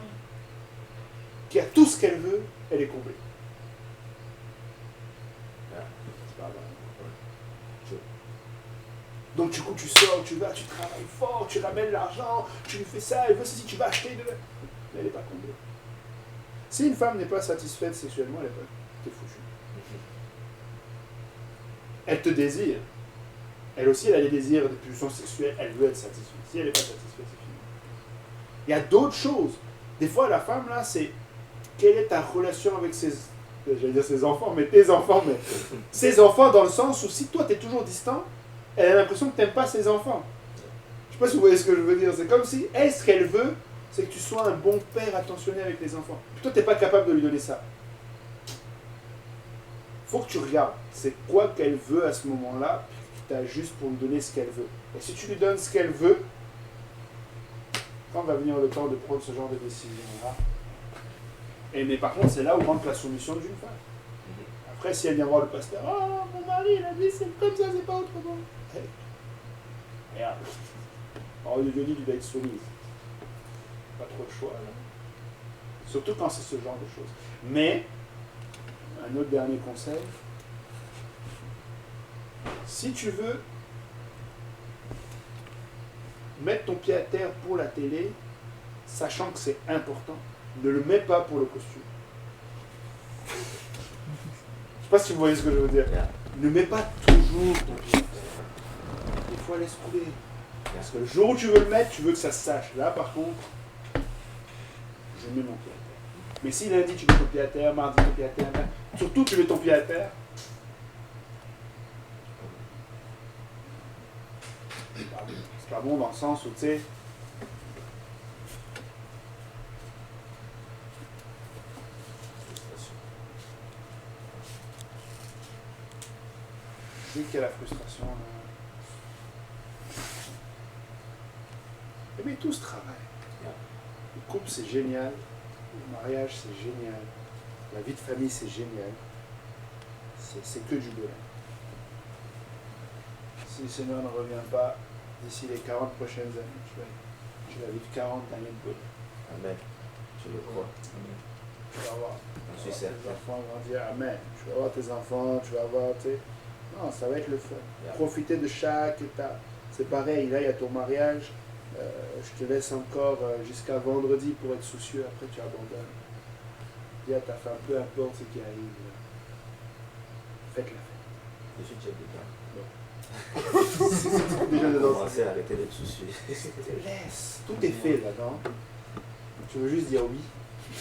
qui a tout ce qu'elle veut, elle est comblée. C'est pas vrai. Donc du coup, tu sors, tu vas, tu travailles fort, tu ramènes l'argent, tu lui fais ça, elle veut ceci, tu vas acheter de... Mais elle n'est pas comblée. Si une femme n'est pas satisfaite sexuellement, elle n'est pas... T'es foutu. Elle te désire. Elle aussi, elle a des désirs de pulsions sexuelles, elle veut être satisfaite. Si elle n'est pas satisfaite, c'est fini. Il y a d'autres choses. Des fois, la femme, là, c'est quelle est ta relation avec j'allais dire ses enfants, mais tes enfants, mais ses enfants dans le sens où si toi tu es toujours distant, elle a l'impression que tu n'aimes pas ses enfants. Je sais pas si vous voyez ce que je veux dire. C'est comme si, elle, ce qu'elle veut, c'est que tu sois un bon père attentionné avec les enfants. Puis toi, tu n'es pas capable de lui donner ça. Faut que tu regardes. C'est quoi qu'elle veut à ce moment-là, puis tu t'ajustes pour lui donner ce qu'elle veut. Et si tu lui donnes ce qu'elle veut, quand va venir le temps de prendre ce genre de décision-là, et mais par contre, c'est là où manque la soumission d'une femme. Après, si elle vient voir le pasteur, oh, mon mari, il a dit c'est comme ça, c'est pas autrement. Hey. Regarde. Alors, Dieu dit, tu dois être soumise. Pas trop de choix, là. Surtout quand c'est ce genre de choses. Mais, un autre dernier conseil, si tu veux mettre ton pied à terre pour la télé, sachant que c'est important, ne le mets pas pour le costume. Je sais pas si vous voyez ce que je veux dire. Ne mets pas toujours ton pied à terre. Des fois, laisse couler. Parce que le jour où tu veux le mettre, tu veux que ça se sache. Là, par contre, je mets mon pied à terre. Mais si lundi, tu mets ton pied à terre, mardi, ton pied à terre, surtout tu mets ton pied à terre, c'est pas bon dans le sens où, tu sais, je sais qu'il y a la frustration. Mais tout ce travail. Le couple, c'est génial. Le mariage, c'est génial. La vie de famille, c'est génial. C'est que du bonheur. Si le Seigneur ne revient pas d'ici les 40 prochaines années, je vais vivre 40 années de bonheur. Amen. Je le crois. Tu vas voir. Je suis certain. Tes enfants vont dire Amen. Tu vas voir tes enfants, tu vas voir, tu sais. Non, ça va être le fun. Profiter de chaque étape. C'est pareil, là, il y a ton mariage. Je te laisse encore jusqu'à vendredi pour être soucieux. Après, tu abandonnes. Dis à ta femme, peu importe ce qui arrive, faites la fête. Je suis déjà Déjà dedans. Commencez à arrêter d'être soucieux. Laisse. Tout est fait là-dedans. Tu veux juste dire oui.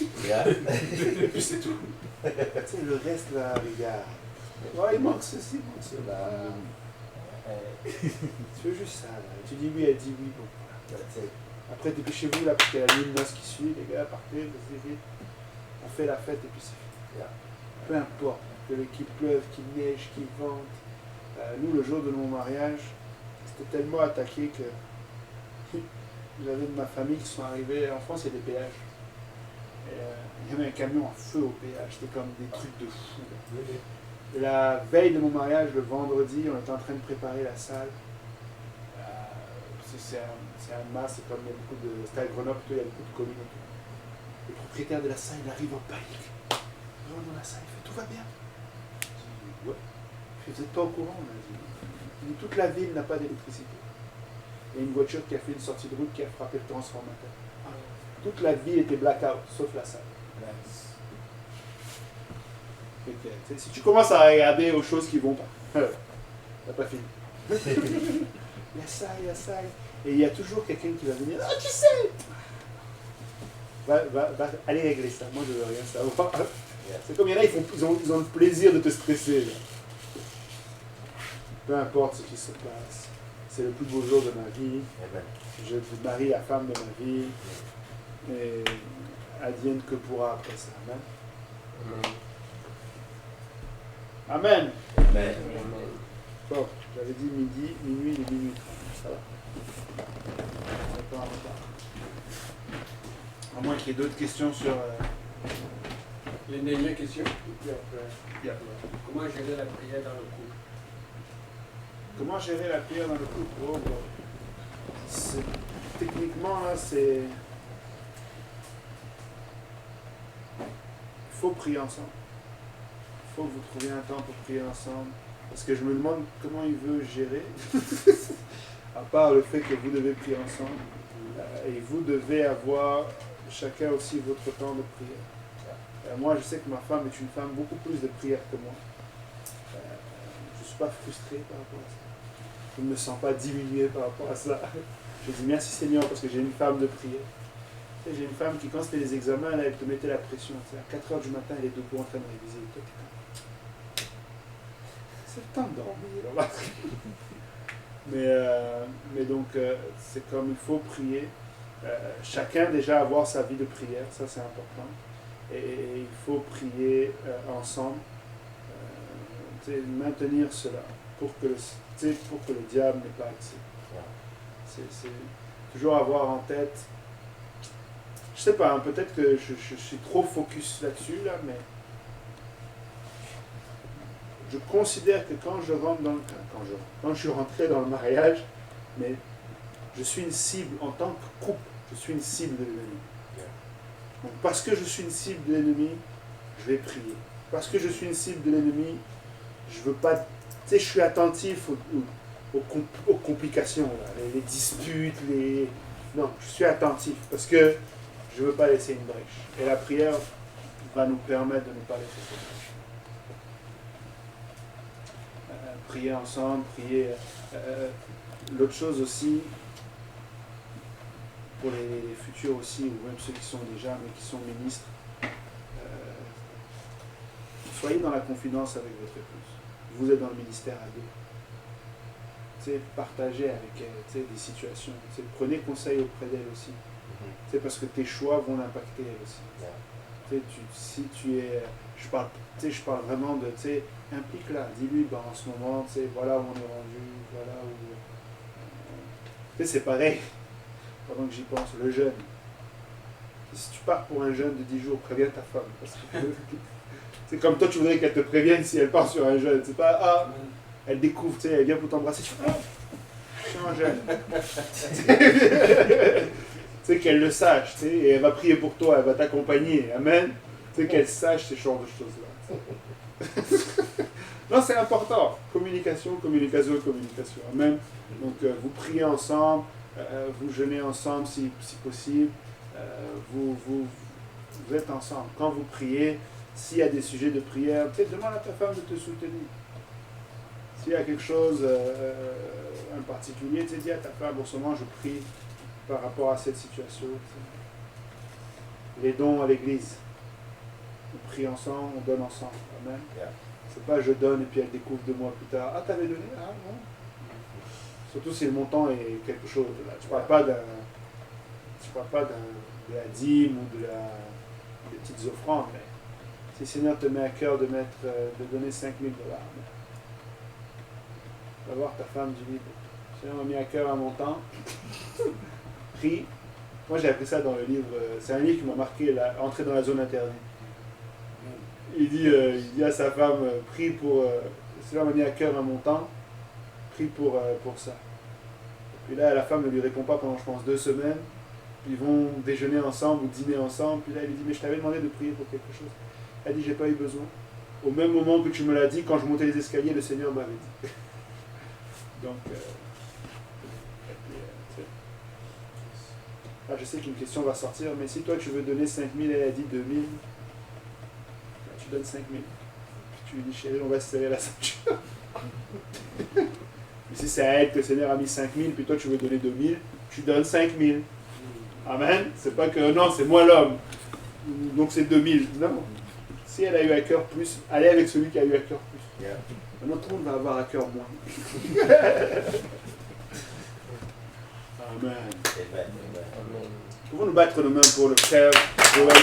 Et puis c'est tout. Tu sais, le reste là, regarde. Oh, il manque ceci, il manque cela. Tu veux juste ça là. Tu dis oui, elle dit oui. Bon, voilà. Après, dépêchez-vous là, parce qu'il y a la nuit de noces qui suit. Les gars, partez, vas-y, vite. On fait la fête et puis c'est fini. Peu importe, qu'il pleuve, qu'il neige, qu'il vente. Nous, le jour de mon mariage, c'était tellement attaqué que j'avais de ma famille qui sont arrivés. En France, il y a des péages. Et, il y avait un camion en feu au péage. C'était comme des trucs de fou. Et la veille de mon mariage, le vendredi, on était en train de préparer la salle. C'est un mas, c'est comme il y a beaucoup de. C'était à Grenoble, il y a beaucoup de communes. Le propriétaire de la salle, il arrive en panique. Il rentre dans la salle, il fait tout va bien. Je dis ouais. Vous n'êtes pas au courant, on a dit. Il dit toute la ville n'a pas d'électricité. Il y a une voiture qui a fait une sortie de route qui a frappé le transformateur. Toute la ville était blackout, sauf la salle. Okay. Si tu commences à regarder aux choses qui vont pas, t'as pas fini. Il y a ça, il y a ça. Et il y a toujours quelqu'un qui va venir. Ah, tu sais! Va, allez régler ça. Moi, je veux rien savoir. C'est comme il y en a, ils ont le plaisir de te stresser. Là. Peu importe ce qui se passe. C'est le plus beau jour de ma vie. Je marie la femme de ma vie. Et advienne que pourra après ça. Amen. Amen. Bon, j'avais dit midi, minuit et minuit 30. Ça va. Pas en retard. À moins qu'il y ait d'autres questions sur. Une dernière question. Yeah. Comment gérer la prière dans le couple? Comment gérer la prière dans le couple? Oh, bon. Techniquement, là, c'est. Il faut prier ensemble. Il faut que vous trouviez un temps pour prier ensemble. Parce que je me demande comment il veut gérer. À part le fait que vous devez prier ensemble. Et vous devez avoir chacun aussi votre temps de prière. Moi, je sais que ma femme est une femme beaucoup plus de prière que moi. Je ne suis pas frustré par rapport à ça. Je ne me sens pas diminué par rapport à ça. Je dis merci Seigneur parce que j'ai une femme de prière. J'ai une femme qui, quand c'était les examens, là, elle te mettait la pression. À 4 heures du matin, elle est debout en train de réviser. Toi, t'es comme, c'est le temps de dormir. On va... mais donc, c'est comme il faut prier. Chacun déjà avoir sa vie de prière, ça c'est important. Et il faut prier ensemble, maintenir cela pour que le diable n'ait pas accès. C'est toujours avoir en tête. Je sais pas, hein, peut-être que je suis trop focus là-dessus, là, mais je considère que quand je rentre quand je suis rentré dans le mariage, mais je suis une cible en tant que couple, je suis une cible de l'ennemi. Donc parce que je suis une cible de l'ennemi, je vais prier. Parce que je suis une cible de l'ennemi, je veux pas, tu sais, je suis attentif aux complications, là, les disputes, non, je suis attentif parce que je ne veux pas laisser une brèche. Et la prière va nous permettre de ne pas laisser cette brèche. Prier ensemble, prier. L'autre chose aussi, pour les futurs aussi, ou même ceux qui sont déjà, mais qui sont ministres, soyez dans la confidence avec votre épouse. Vous êtes dans le ministère à deux. Partagez avec elle des situations. Prenez conseil auprès d'elle aussi. Parce que tes choix vont l'impacter elle aussi. Si tu es... Je parle vraiment de... Implique-la. Dis-lui, en ce moment, voilà où on est rendu, voilà où... c'est pareil. Pendant que j'y pense, le jeûne. Si tu pars pour un jeûne de 10 jours, préviens ta femme. Parce que c'est comme toi, tu voudrais qu'elle te prévienne si elle part sur un jeûne. C'est pas, elle découvre, elle vient pour t'embrasser. Tu fais, je suis en jeûne. Qu'elle le sache, et elle va prier pour toi, elle va t'accompagner. Amen. Qu'elle sache ces genres de choses-là. Non, c'est important. Communication. Amen. Donc, vous priez ensemble. Vous jeûnez ensemble si possible, vous êtes ensemble. Quand vous priez, s'il y a des sujets de prière, demande à ta femme de te soutenir. S'il y a quelque chose en particulier, dis à ta femme, en ce moment je prie par rapport à cette situation. Les dons à l'église, on prie ensemble, on donne ensemble. Amen. C'est pas je donne et puis elle découvre 2 mois plus tard. Ah, t'avais donné? Ah, non. Surtout si le montant est quelque chose. Là. Tu ne parles pas de la dîme ou des petites offrandes, mais si le Seigneur te met à cœur de donner 5 000 $, va voir ta femme du livre. Le Seigneur m'a mis à cœur un montant. Prie. Moi j'ai appris ça dans le livre. C'est un livre qui m'a marqué, Entrer dans la zone interdite. Il dit à sa femme, prie pour. Le Seigneur m'a mis à cœur un montant. Prie pour ça. Puis là, la femme ne lui répond pas pendant, je pense, 2 semaines. Ils vont déjeuner ensemble ou dîner ensemble. Puis là, elle lui dit, mais je t'avais demandé de prier pour quelque chose. Elle dit, j'ai pas eu besoin. Au même moment que tu me l'as dit, quand je montais les escaliers, le Seigneur m'avait dit. Donc, je sais qu'une question va sortir, mais si toi tu veux donner 5 000, elle a dit 2 000, tu donnes 5 000. Puis tu lui dis, chérie, on va se serrer la ceinture. Mais si c'est à elle que le Seigneur a mis 5 000, puis toi tu veux donner 2 000, tu donnes 5 000. Amen. C'est pas que non, c'est moi l'homme. Donc c'est 2 000. Non. Si elle a eu à cœur plus, allez avec celui qui a eu à cœur plus. Maintenant tout le monde va avoir à cœur moins. Amen. Pouvons nous battre nos mains pour le frère Joël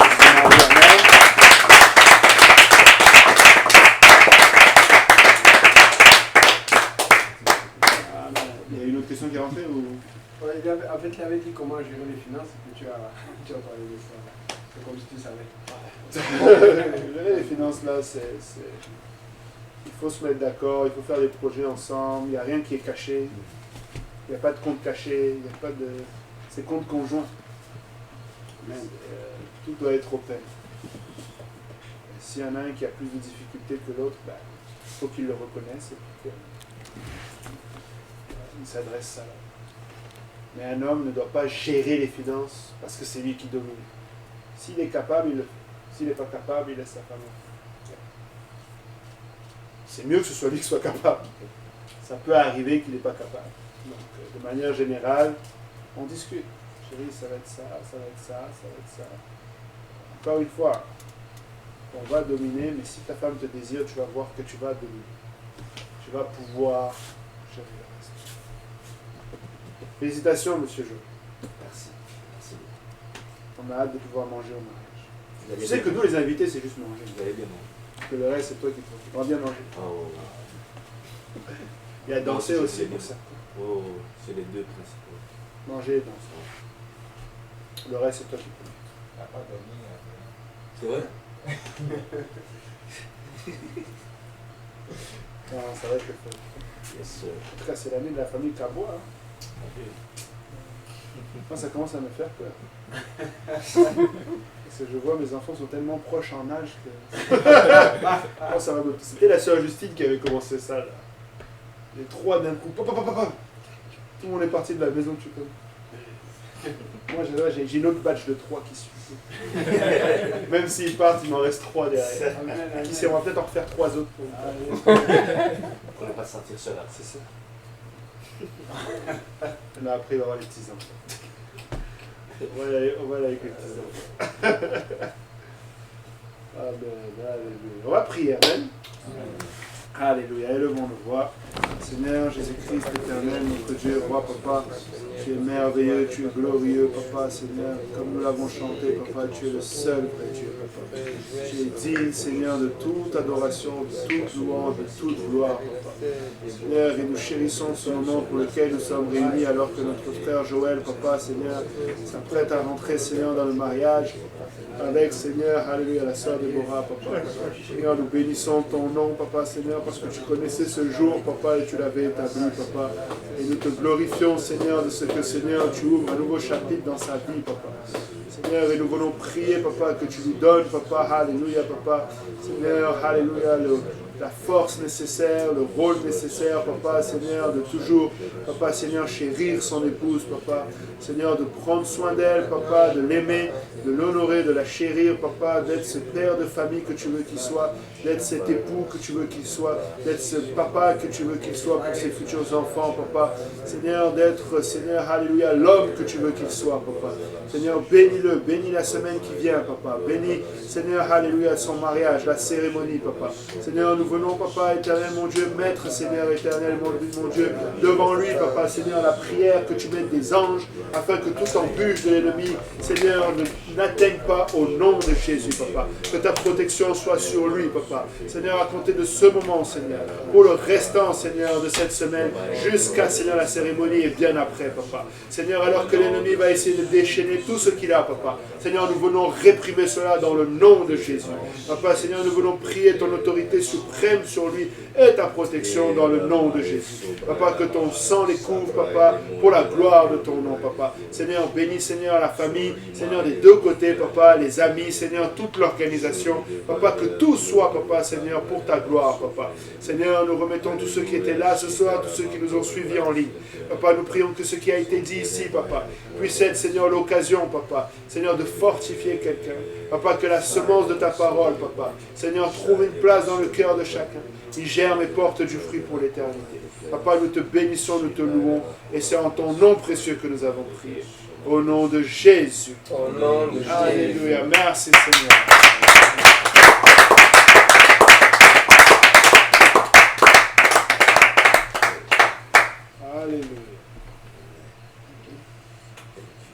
Amen. Il y a une autre question qui est rentrée ou... Ouais, en fait, il avait dit comment gérer les finances, et puis tu as parlé de ça. C'est comme si tu savais. Gérer les finances, là, il faut se mettre d'accord, il faut faire des projets ensemble, il n'y a rien qui est caché, il n'y a pas de compte caché, il n'y a pas de... C'est compte conjoint. Tout doit être open. S'il y en a un qui a plus de difficultés que l'autre, il faut qu'il le reconnaisse et qu'il s'adresse à l'autre. Mais un homme ne doit pas gérer les finances parce que c'est lui qui domine. S'il est capable, il le fait. S'il n'est pas capable, il laisse sa femme. C'est mieux que ce soit lui qui soit capable. Ça peut arriver qu'il n'est pas capable. Donc, de manière générale, on discute. chérie, ça va être ça, ça va être ça, ça va être ça. Encore une fois, on va dominer, mais si ta femme te désire, tu vas voir que tu vas dominer. Tu vas pouvoir gérer le reste. Félicitations, monsieur Jo. Merci. Merci. On a hâte de pouvoir manger au mariage. Vous allez Tu sais bien- que nous, les invités, c'est juste manger. Vous allez bien manger. Que le reste, c'est toi qui peux. On va bien manger. Oh, Il y a danser Non, aussi c'est pour bien. ça. oh, c'est les deux principaux. Manger et danser. Le reste, c'est toi qui peux. Il n'a pas dormi. C'est vrai? Non, ça va être le fun. Yes, sir. En tout cas, c'est l'année de la famille Cabois. Hein. Moi, ça commence à me faire peur. Parce que je vois mes enfants sont tellement proches en âge que. Oh, ça va me- C'était la sœur Justine qui avait commencé ça, là. Les trois d'un coup. Papa, papa, papa. Tout le monde est parti de la maison, tu connais. Moi, j'ai une autre batch de 3 qui suit. Même s'ils partent, il m'en reste 3 derrière. Qui sait, on va peut-être en refaire 3 autres. Pour On ne va pas se sentir seul après. C'est ça. Là, après, il va y avoir les petits enfants. On va aller avec les petits enfants. Amen, alléluia. On va prier, amen. Alléluia. Élevons nos voix. Seigneur Jésus-Christ, éternel, notre Dieu, roi, papa, tu es merveilleux, tu es glorieux, papa, Seigneur. Comme nous l'avons chanté, papa, tu es le seul vrai Dieu, papa. Tu es digne, Seigneur, de toute adoration, de toute louange, de toute gloire, papa. Seigneur, et nous chérissons ce moment pour lequel nous sommes réunis alors que notre frère Joël, papa, Seigneur, s'apprête à rentrer, Seigneur, dans le mariage avec, Seigneur, alléluia, la sœur Déborah, papa. Seigneur, nous bénissons ton nom, papa, Seigneur, parce que tu connaissais ce jour, papa, et tu l'avais établi, papa. Et nous te glorifions, Seigneur, de ce que, Seigneur, tu ouvres un nouveau chapitre dans sa vie, papa. Seigneur, et nous voulons prier, papa, que tu lui donnes, papa, alléluia, papa. Seigneur, alléluia, la force nécessaire, le rôle nécessaire, papa, Seigneur, de toujours, papa, Seigneur, chérir son épouse, papa, Seigneur, de prendre soin d'elle, papa, de l'aimer, de l'honorer, de la chérir, papa, d'être ce père de famille que tu veux qu'il soit, d'être cet époux que tu veux qu'il soit, d'être ce papa que tu veux qu'il soit pour ses futurs enfants, papa, Seigneur, d'être, Seigneur, alléluia, l'homme que tu veux qu'il soit, papa, Seigneur, bénis-le, bénis la semaine qui vient, papa, bénis, Seigneur, alléluia, son mariage, la cérémonie, papa, Seigneur, nous venons, papa, éternel, mon Dieu, maître, Seigneur, éternel, mon Dieu, devant lui, papa, Seigneur, la prière, que tu mettes des anges, afin que toute embûche de l'ennemi, Seigneur, n'atteigne pas au nom de Jésus, papa. Que ta protection soit sur lui, papa. Seigneur, à compter de ce moment, Seigneur, pour le restant, Seigneur, de cette semaine, jusqu'à, Seigneur, la cérémonie et bien après, papa. Seigneur, alors que l'ennemi va essayer de déchaîner tout ce qu'il a, papa. Seigneur, nous venons réprimer cela dans le nom de Jésus. Papa, Seigneur, nous voulons prier ton autorité suprême sur lui et ta protection dans le nom de Jésus. Papa, que ton sang les couvre, papa, pour la gloire de ton nom, papa. Seigneur, bénis, Seigneur, la famille, Seigneur, des deux côtés, papa, les amis, Seigneur, toute l'organisation. Papa, que tout soit, papa, Seigneur, pour ta gloire, papa. Seigneur, nous remettons tous ceux qui étaient là ce soir, tous ceux qui nous ont suivis en ligne. Papa, nous prions que ce qui a été dit ici, papa, puisse être, Seigneur, l'occasion, papa, Seigneur, de fortifier quelqu'un. Papa, que la semence de ta parole, papa, Seigneur, trouve une place dans le cœur de chacun. Il germe et porte du fruit pour l'éternité. Papa, nous te bénissons, nous te louons, et c'est en ton nom précieux que nous avons prié. Au nom de Jésus. Au nom de Jésus. Alléluia. Merci, Seigneur. Alléluia.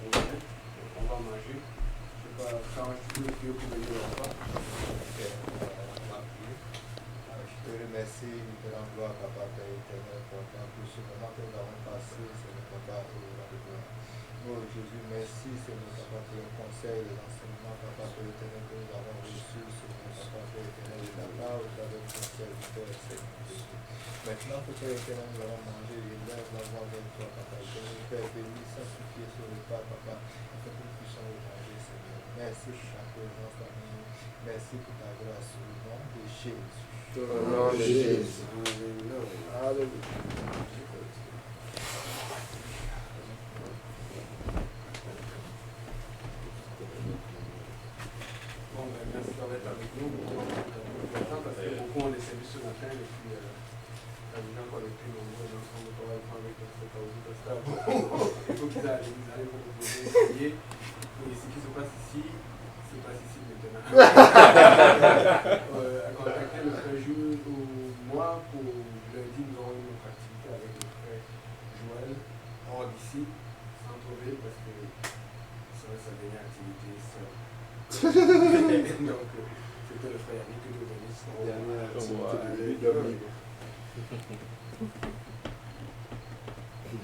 On va manger. Je ne sais pas quand est-ce que vous pouvez dire au revoir. Je te remercie, nous te rendons gloire, papa, Père éternel, pour ce moment que nous avons passé, Seigneur, papa, au nom de gloire. Oh Jésus, merci, Seigneur, papa, pour le conseil, les enseignements, papa, Père éternel, que nous avons reçus, Seigneur, papa, Père éternel, de ta part, au travers de ton serviteur, Seigneur Jésus. Maintenant que Père éternel, nous allons manger, je lève la voix vers toi, papa, éternel, Père béni, sanctifié ce repas, papa, afin que nous puissions le manger, Seigneur. Merci pour ta présence parmi nous. Merci pour ta grâce, au nom de Jésus. Au nom de Jésus. Alléluia. Bon, ben, merci d'avoir été avec nous. Parce que beaucoup ont laissé ce matin et puis des gens qu'on est plus nombreux, donc on ne peut pas prendre avec notre cas où parce que il faut qu'ils arrivent pour nous poser, et ce qui se passe ici, se passe ici maintenant. À contacter le frère Jules ou moi pour lundi, nous aurons une autre activité avec le frère Joël hors d'ici, sans trouver, parce que ça va être sa dernière activité seule. Donc, c'était le frère Yannick que nous venons. Dernière Ouais, activité de ouais. l'année.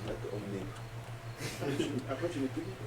D'accord, on est. Après, tu n'es plus libre.